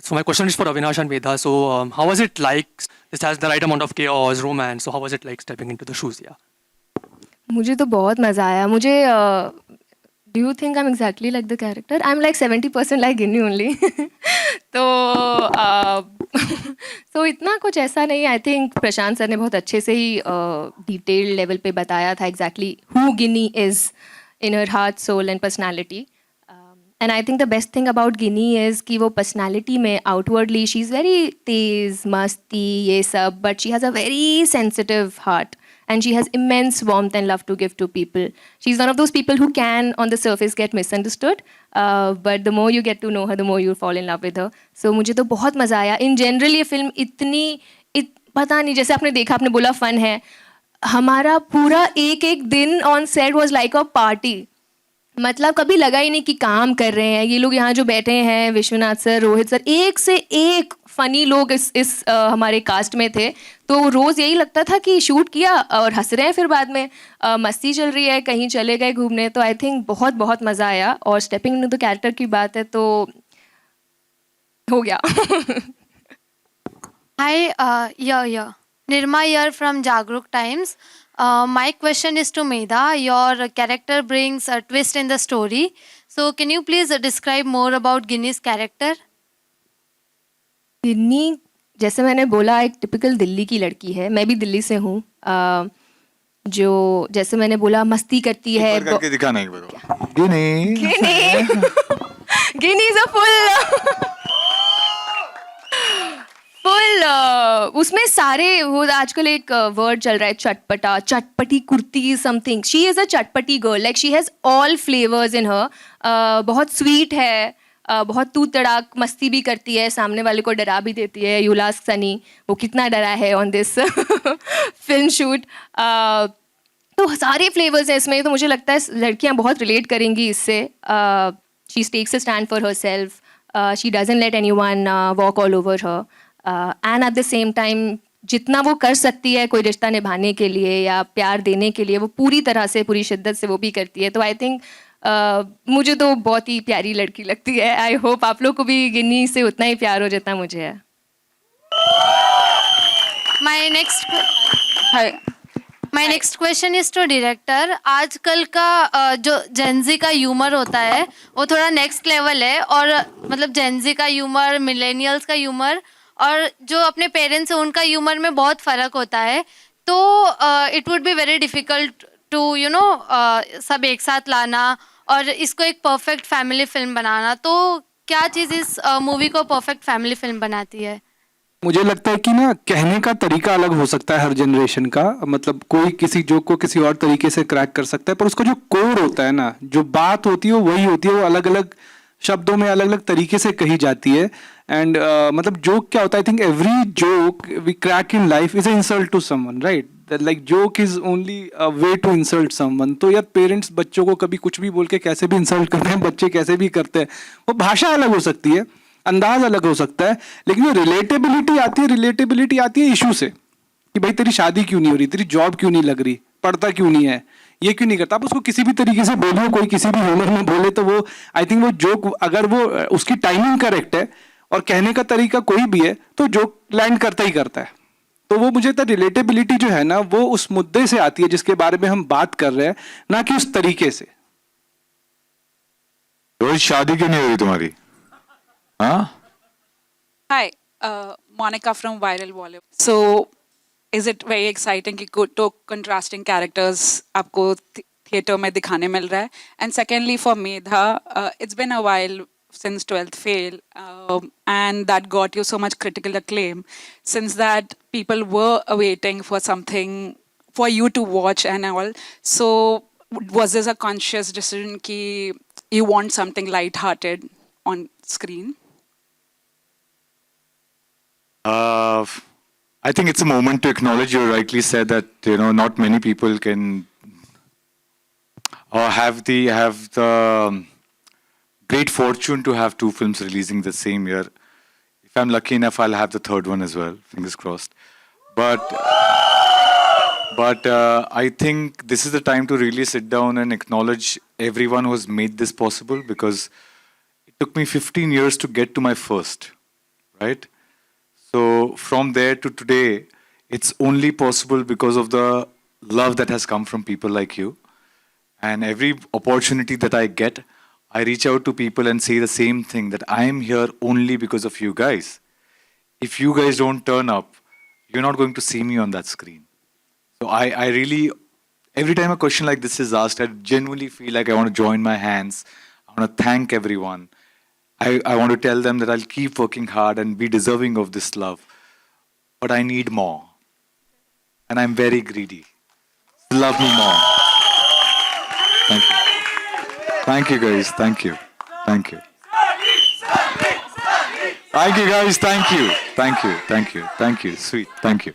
So my question is for Avinash and Medha. So how was it like? This has the right amount of chaos, romance. So how was it like stepping into the shoes? Yeah. मुझे तो बहुत मज़ा आया. मुझे do you think I am exactly like the character? I am like 70% like Ginni only. तो इतना कुछ ऐसा नहीं. आई थिंक प्रशांत सर ने बहुत अच्छे से ही डिटेल लेवल पे बताया था exactly who Ginni is in her heart, soul and personality. And I think the best thing about Ginni is कि वो पर्सनैलिटी में आउटवर्डली शी इज़ वेरी तेज़, मस्ती, ये सब, but she has a very sensitive heart and she has immense warmth and love to give to people. She's one of those people who can on the surface get misunderstood, but the more you get to know her, the more you fall in love with her. So मुझे तो बहुत मज़ा आया. In general ये film पता नहीं, जैसे आपने देखा, आपने बोला फन है, हमारा पूरा एक दिन on set was like a party. मतलब कभी लगा ही नहीं कि काम कर रहे हैं. ये लोग यहाँ जो बैठे हैं, विश्वनाथ सर, रोहित सर, एक से एक फ़नी लोग इस हमारे कास्ट में थे. तो रोज़ यही लगता था कि शूट किया और हंस रहे हैं, फिर बाद में मस्ती चल रही है, कहीं चले गए घूमने. तो आई थिंक बहुत बहुत मज़ा आया. और स्टेपिंग इनटू द कैरेक्टर की बात है तो हो गया. Hi, Nirma here from Jagruk Times. My question is to Medha. Your character brings a twist in the story. So can you please describe more about Ginny's character? गिन्नी, जैसे मैंने बोला, एक टिपिकल दिल्ली की लड़की है. मैं भी दिल्ली से हूँ. जो जैसे मैंने बोला मस्ती करती है. करके दिखाना एक बार. गिनी इज अ फुल उसमें सारे वो आजकल एक वर्ड चल रहा है चटपटा, चटपटी kurti something. She is a चटपटी girl, like she has all flavours in her. बहुत स्वीट है, बहुत तू तड़ाक मस्ती भी करती है, सामने वाले को डरा भी देती है. यू लास्क सनी, वो कितना डरा है ऑन दिस फिल्म शूट. तो सारे फ्लेवर्स हैं इसमें. तो मुझे लगता है लड़कियां बहुत रिलेट करेंगी इससे. She takes a stand for her self, she doesn't let anyone walk all over her, and at the same time जितना वो कर सकती है कोई रिश्ता निभाने के लिए या प्यार देने के लिए, वो पूरी तरह से, पूरी शिद्दत से वो भी करती है. तो आई थिंक मुझे तो बहुत ही प्यारी लड़की लगती है. आई होप आप लोग को भी गिन्नी से उतना ही प्यार हो जितना मुझे है. My next question is to director. आजकल का जो जेनजी का ह्यूमर होता है वो थोड़ा नेक्स्ट लेवल है. और मतलब जेनजी का ह्यूमर, मिलेनियल्स का ह्यूमर और जो अपने पेरेंट्स हैं उनका ह्यूमर में बहुत फ़र्क होता है. तो it would be very difficult to सब एक साथ लाना और इसको एक परफेक्ट फैमिली फिल्म बनाना. तो क्या चीज़ इस मूवी को परफेक्ट फैमिली फिल्म बनाती है? मुझे लगता है कि ना कहने का तरीका अलग हो सकता है हर जनरेशन का. मतलब कोई किसी जोक को किसी और तरीके से क्रैक कर सकता है, पर उसका जो कोर होता है ना, जो बात होती है वो वही होती है. वो अलग अलग शब्दों में अलग अलग तरीके से कही जाती है. एंड मतलब जोक क्या होता है, I think every joke we crack in life is a insult to someone, right? Like joke is only a way to insult someone. तो यार पेरेंट्स बच्चों को कभी कुछ भी बोल के कैसे भी इंसल्ट करते हैं, बच्चे कैसे भी करते हैं. वो भाषा अलग हो सकती है, अंदाज अलग हो सकता है, लेकिन जो रिलेटेबिलिटी आती है इशू से, कि भाई तेरी शादी क्यों नहीं हो रही, तेरी जॉब क्यों नहीं लग रही, पढ़ता क्यों नहीं है, ये क्यों नहीं करता. आप उसको किसी भी तरीके से बोलो, कोई किसी भी हुनर में बोले, तो वो आई थिंक वो जोक, अगर वो उसकी टाइमिंग करेक्ट है और कहने का तरीका कोई भी है, तो जोक लैंड करता ही करता है. तो वो मुझे रिलेटेबिलिटी जो है ना, वो उस मुद्दे से आती है जिसके बारे में हम बात कर रहे हैं, ना कि उस तरीके से. रोज शादी क्यों नहीं हुई तुम्हारी? हाँ. Hi, Monica from Viral Bollywood. So, is it very exciting कि two contrasting characters आपको theatre में दिखाने मिल रहा है? And secondly, for Medha, it's been a while since 12th Fail, and that got you so much critical acclaim. Since that, people were awaiting for something for you to watch and all. So, was this a conscious decision कि you want something light-hearted on screen? I think it's a moment to acknowledge. You rightly said that not many people can have the great fortune to have two films releasing the same year. If I'm lucky enough, I'll have the third one as well. Fingers crossed. But I think this is the time to really sit down and acknowledge everyone who has made this possible, because it took me 15 years to get to my first, right? So from there to today, it's only possible because of the love that has come from people like you. And every opportunity that I get, I reach out to people and say the same thing, that I am here only because of you guys. If you guys don't turn up, you're not going to see me on that screen. So I really, every time a question like this is asked, I genuinely feel like I want to join my hands. I want to thank everyone. I want to tell them that I'll keep working hard and be deserving of this love. But I need more. And I'm very greedy. Love me more. Thank you. Thank you guys. Thank you. Thank you. Thank you guys. Thank you. Thank you. Thank you. Thank you. Sweet. Thank you.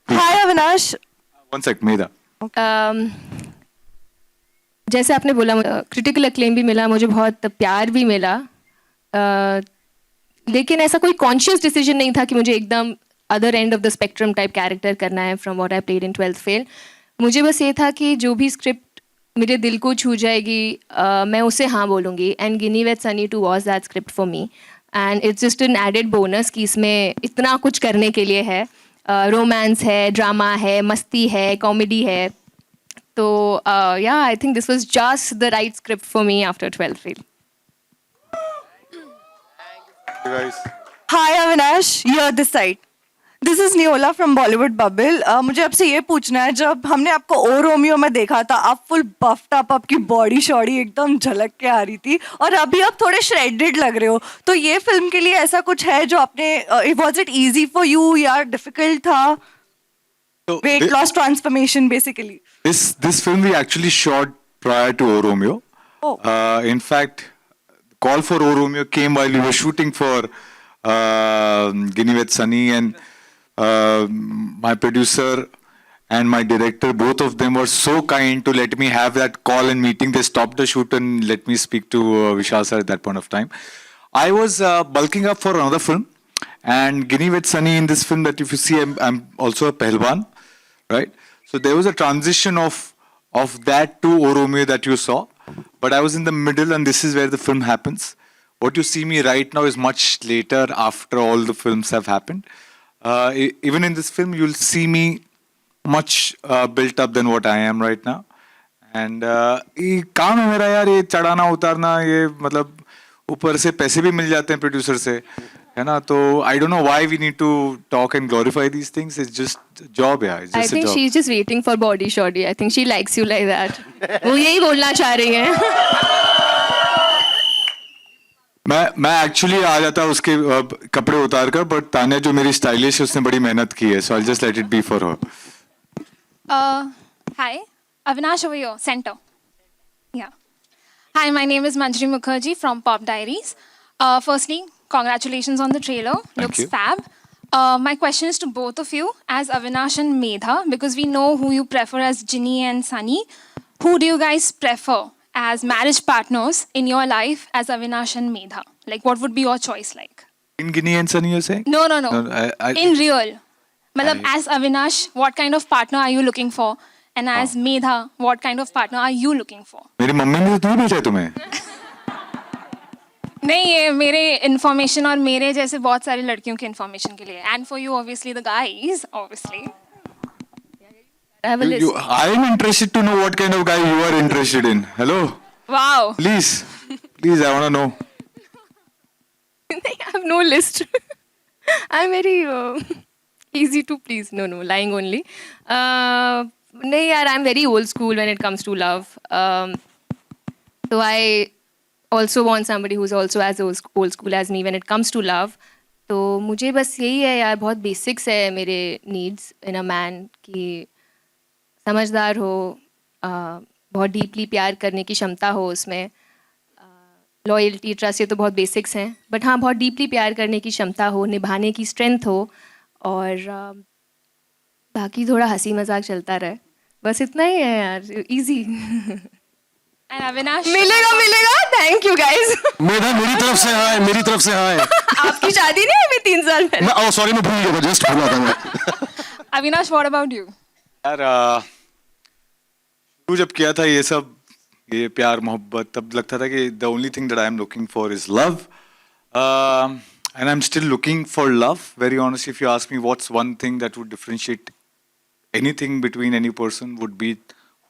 Hi Avinash. One sec, Medha. जैसे आपने बोला, critical acclaim भी मिला, मुझे बहुत प्यार भी मिला, लेकिन ऐसा कोई कॉन्शियस डिसीजन नहीं था कि मुझे एकदम other end of the spectrum type character करना है from what I played in 12th fail. मुझे बस ये था कि जो भी स्क्रिप्ट मेरे दिल को छू जाएगी, मैं उसे हाँ बोलूँगी. And Ginni with Sunny two was that script for me, and it's just an added bonus कि इसमें इतना कुछ करने के लिए है. रोमांस है, ड्रामा है, मस्ती है, कॉमेडी है. तो या आई think this was just the right script for me after 12th fail. Hi Avinash, you're this side. This is Neola from Bollywood Bubble. मुझे आपसे ये पूछना है, जब हमने आपको ओ रोमियो में देखा था, आप फुल बफ्ड अप, आपकी बॉडी शॉडी एकदम झलक के आ रही थी, और अभी आप थोड़े श्रेडेड लग रहे हो. तो ये फिल्म के लिए ऐसा कुछ है जो आपने, was it easy for you या डिफिकल्ट था? Weight loss transformation basically. This film we actually shot prior to O Romeo. Oh. In fact, call for O Romeo came while we were shooting for Ginny with Sunny, and my producer and my director, both of them were so kind to let me have that call and meeting. They stopped the shoot and let me speak to Vishal sir at that point of time. I was bulking up for another film, and Ginny with Sunny, in this film that if you see, I'm also a Pehlwan, right? So there was a transition of that to O Romeo that you saw, but I was in the middle, and this is where the film happens. What you see me right now is much later, after all the films have happened. Even in this film, you'll see me much built up than what I am right now. And ये काम है मेरा यार, ये चढ़ाना उतारना, ये मतलब ऊपर से पैसे भी मिल जाते हैं प्रोड्यूसर से, है ना? तो I don't know why we need to talk and glorify these things. It's just a job, yeah. It's just I think a job. she's just waiting for body shoddy. I think she likes you like that. वो यही बोलना चाह रही है. मैं actually आ जाता उसके कपड़े उतार कर, बट तान्या जो मेरी स्टाइलिश है उसने बड़ी मेहनत की है, so I'll just let it be for her. Hi, Avinash over here, center. Yeah. Hi, my name is Manjari Mukherjee from Pop Diaries. Firstly, congratulations on the trailer. Looks fab. My question is to both of you as Avinash and Medha, because we know who you prefer as Ginny and Sunny. Who do you guys prefer as marriage partners in your life as Avinash and Medha? Like, what would be your choice like? In Ginny and Sunny, you're saying? No. I In real. Matlab, as Avinash, what kind of partner are you looking for? And as Medha, what kind of partner are you looking for? मेरी mummy ने तो नहीं भेजा तुम्हें? नहीं, ये मेरे information और मेरे जैसे बहुत सारी लड़कियों के इन्फॉर्मेशन के लिए. And for you, obviously, the guys, obviously. I have a list. I am interested to know what kind of guy you are interested in. Hello? Wow. Please, I want to know. I have no list. I'm very easy to please. No, lying only. नहीं यार, I'm very old school when it comes to love. So I also want somebody who's also as old school as me when it comes to love. तो मुझे बस यही है यार, बहुत basics है मेरे नीड्स इन अ मैन, कि समझदार हो, बहुत डीपली प्यार करने की क्षमता हो उसमें, लॉयल्टी, ट्रस्ट, ये तो बहुत बेसिक्स हैं, बट हाँ बहुत डीपली प्यार करने की क्षमता हो, निभाने की स्ट्रेंथ हो, और बाकी थोड़ा हंसी मजाक चलता रहे, बस इतना ही है यार, इजी. And Avinash? मिलेगा. Thank you guys. मेधा, मेरी तरफ से हाय. आपकी शादी नहीं है 3 साल पहले? ओह सॉरी, मैं भूल गया, जस्ट भूला था मैं. Avinash, what about you? यार शुरू जब किया था ये सब, ये प्यार मोहब्बत, तब लगता था कि the only thing that I am looking for is love, and I am still looking for love. Very honest, if you ask me what's one thing that would differentiate anything between any person, would be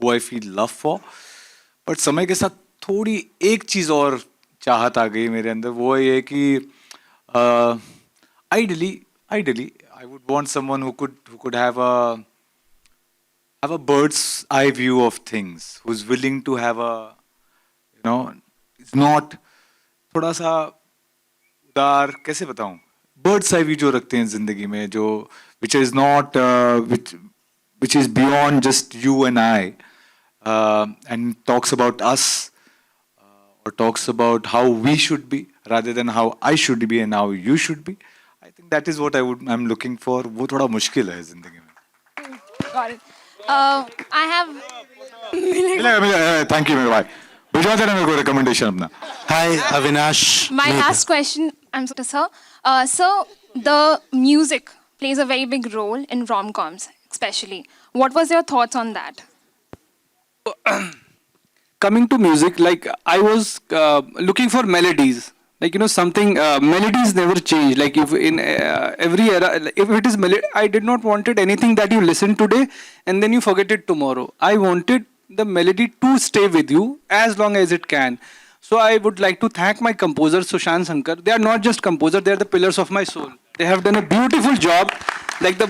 who I feel love for. But समय के साथ थोड़ी एक चीज़ और चाहत आ गई मेरे अंदर, वो ये कि ideally I would want someone who could have a bird's eye view of things, who's willing to have a, you know, it's not थोड़ा सा उदार, कैसे बताऊं, bird's eye view जो रखते हैं जिंदगी में, जो which is not which is beyond just you and I, and talks about us, or talks about how we should be rather than how I should be and how you should be. I think that is what I'm looking for. वो थोड़ा मुश्किल है जिंदगी में. Got it. I have. मिलेगा. Thank you मेरे भाई. भिजवा देना मेरे को recommendation अपना. Hi Avinash. My last question, I'm sorry, sir. So the music plays a very big role in rom-coms, especially. What was your thoughts on that? Coming to music, like I was looking for melodies. Like, you know, something, melodies never change. Like if in every era, if it is melody, I did not wanted anything that you listen today and then you forget it tomorrow. I wanted the melody to stay with you as long as it can. So I would like to thank my composer Sushant Shankar. They are not just composer, they are the pillars of my soul. They have done a beautiful job. Like the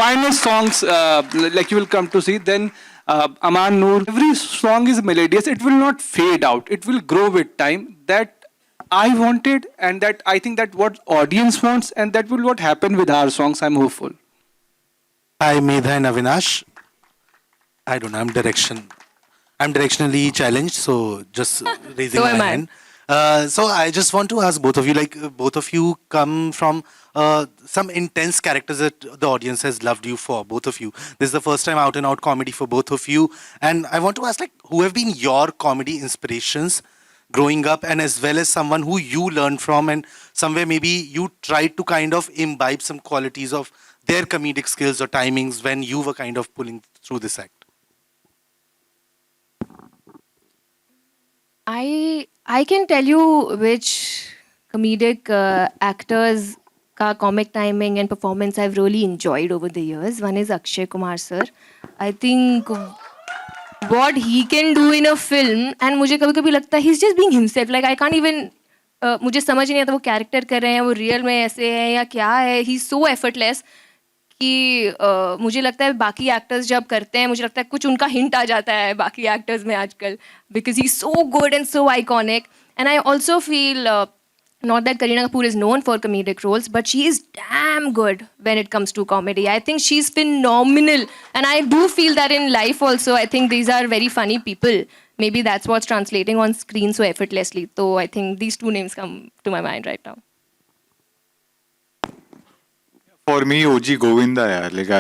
finest songs, like you will come to see. Then Aman Noor, every song is melodious. It will not fade out. It will grow with time. That I wanted, and that I think that what audience wants, and that will what happen with our songs. I'm hopeful. Hi Medha and Avinash. I don't know, I'm directionally challenged, so just raising So my am I. hand. So I just want to ask both of you, like both of you come from some intense characters that the audience has loved you for, both of you. This is the first time out and out comedy for both of you. And I want to ask, like, who have been your comedy inspirations growing up, and as well as someone who you learned from, and somewhere maybe you tried to kind of imbibe some qualities of their comedic skills or timings when you were kind of pulling through this act? I can tell you which comedic actors ka comic timing and performance I've really enjoyed over the years. One is Akshay Kumar sir. I think what he can do in a film, and मुझे कभी-कभी लगता है he's just being himself. Like I can't even मुझे समझ नहीं आता वो character कर रहे हैं, वो रियल में ऐसे है या क्या है. He's so effortless कि मुझे लगता है बाकी एक्टर्स जब करते हैं, मुझे लगता है कुछ उनका हिंट आ जाता है बाकी एक्टर्स में आजकल, because he's so good and so iconic. And I also feel not that Kareena Kapoor is known for comedic roles, but she is damn good when it comes to comedy. I think she's phenomenal, and I do feel that in life also. I think these are very funny people. Maybe that's what's translating on screen so effortlessly. So I think these two names come to my mind right now. For me, OG Govinda, yaar. Like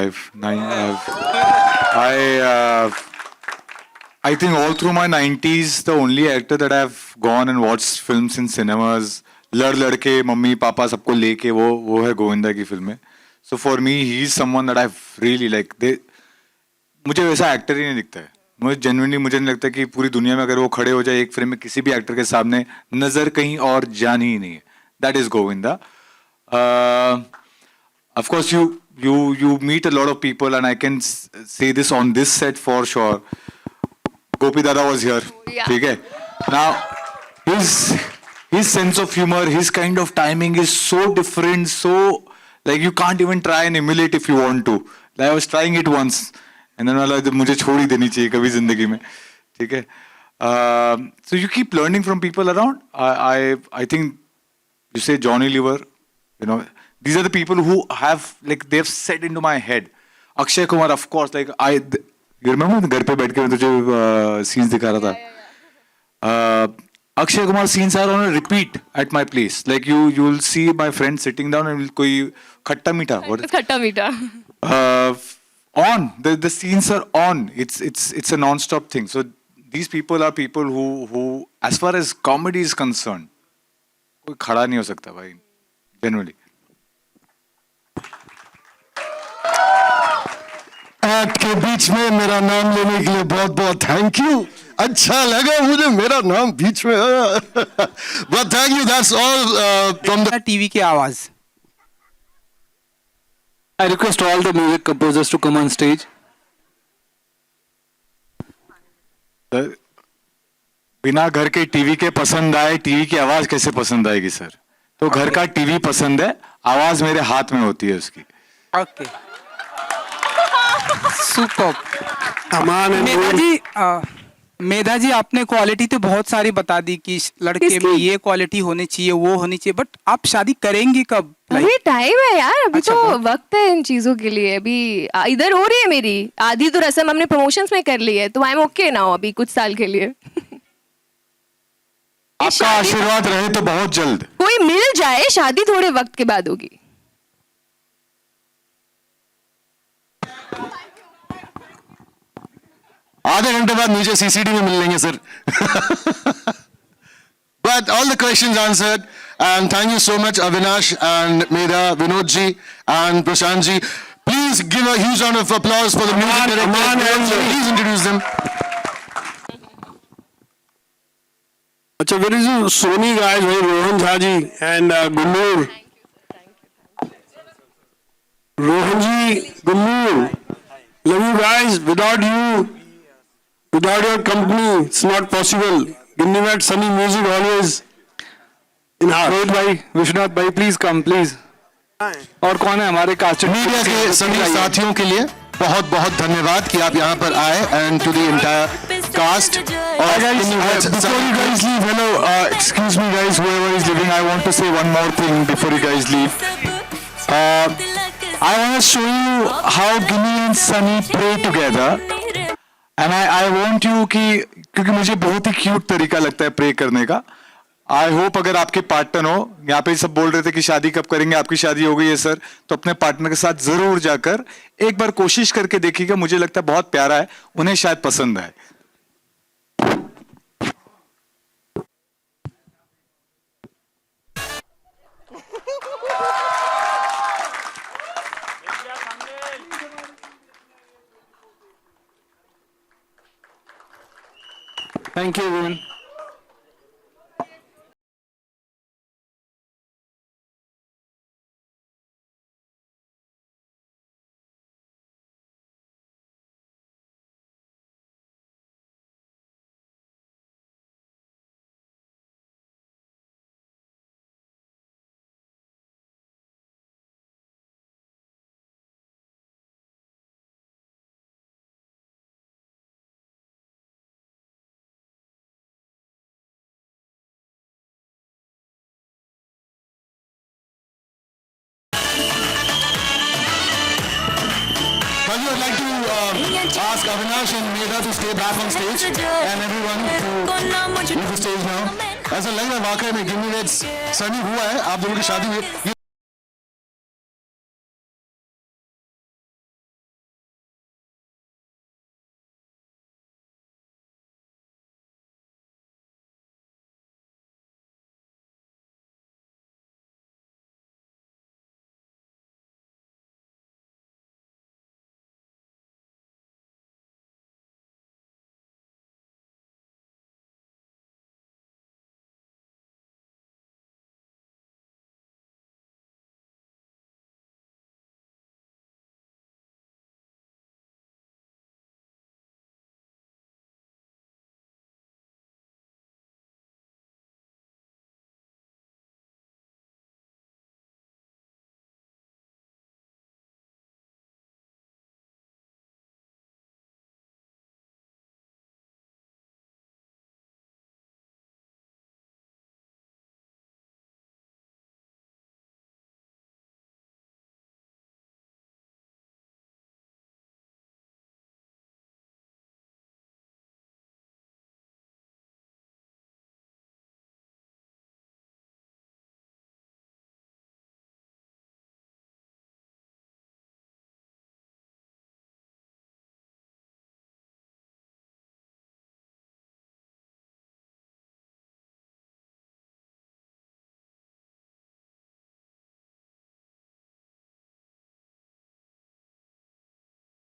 I think all through my 90s, the only actor that I've gone and watched films in cinemas, लड़के mummy papa सबको लेके वो है गोविंदा की फिल्में. So for me, he is someone that I've really like. मुझे वैसा actor ही नहीं दिखता है. मुझे नहीं लगता कि पूरी दुनिया में अगर वो खड़े हो जाए एक फ्रेम में किसी भी एक्टर के सामने, नजर कहीं और जानी ही नहीं है. That is Govinda. Of course, you meet a lot of people, and I can say this on this set for sure. Gopi Dada was here. ठीक है. Now his sense of humor, his kind of timing is so different, so Like you can't even try and emulate if you want to. Like I was trying it once, and then वाला मुझे छोड़ ही देनी चाहिए कभी जिंदगी में, ठीक है? So you keep learning from people around. I think you say Johnny Lever, you know, these are the people who have like they've set into my head. Akshay Kumar, of course, like you remember घर पे बैठ के मैं तुझे scenes दिखा रहा था. Akshay Kumar scenes are on a repeat at my place. Like you will see my friend sitting down and कोई खट्टा मीठा. खट्टा मीठा. On the scenes are on. It's a non-stop thing. So these people are people who as far as comedy is concerned, कोई खड़ा नहीं हो सकता भाई. Generally. आपके बीच में मेरा नाम लेने के लिए बहुत बहुत थैंक यू. अच्छा लगा मुझे मेरा नाम बीच में. But thank you. That's all from the TV की आवाज. I request all the music composers to come on stage. बिना घर के टीवी के पसंद आए, टीवी की आवाज कैसे पसंद आएगी सर? तो घर का टीवी पसंद है, आवाज मेरे हाथ में होती है उसकी. ओके. सुपर. मेधा जी आपने क्वालिटी तो बहुत सारी बता दी कि लड़के में ये क्वालिटी होनी चाहिए, वो होनी चाहिए, बट आप शादी करेंगी कब? अभी टाइम है यार, अभी तो वक्त है इन चीजों के लिए. अभी इधर हो रही है मेरी आधी तो रस्म हमने प्रमोशंस में कर ली है, तो आई एम ओके नाउ अभी कुछ साल के लिए. आपका आशीर्वाद रहे तो बहुत जल्द कोई मिल जाए, शादी थोड़े वक्त के बाद होगी. आधे घंटे बाद नीचे सीसीडी में मिल लेंगे sir. But all the questions answered, and thank you so much Avinash and Medha, Vinod ji and Prashant ji. Please give a huge round of applause for the music director. Please introduce them. अच्छा, very Sony guys, very Rohan Jha ji and Gunnur. Rohan ji, Gunnur, love you guys. Without you, without your company, it's not possible. Giving that Sunny music always in heart. Rohit भाई, विश्वनाथ भाई, please come please. और कौन है हमारे cast? Media के सभी साथियों के लिए बहुत बहुत धन्यवाद कि आप यहाँ पर आए, and to the entire cast. Before you guys leave, hello, excuse me guys, whoever is leaving, I want to say one more thing before you guys leave. I want to show you how Ginny and Sunny pray together. And I want you कि क्योंकि मुझे बहुत ही cute तरीका लगता है pray करने का. I hope अगर आपके पार्टनर हो, यहाँ पे सब बोल रहे थे कि शादी कब करेंगे, आपकी शादी हो गई है सर, तो अपने पार्टनर के साथ जरूर जाकर एक बार कोशिश करके देखिएगा. मुझे लगता है बहुत प्यारा है, उन्हें शायद पसंद आए. Thank you everyone. I'd like to ask Avinash and Medha to stay back on stage, and everyone to leave the stage now. ऐसा लग रहा है वाकई में गिव मी दैट्स सनी हुआ है, आप दोनों की शादी हुई.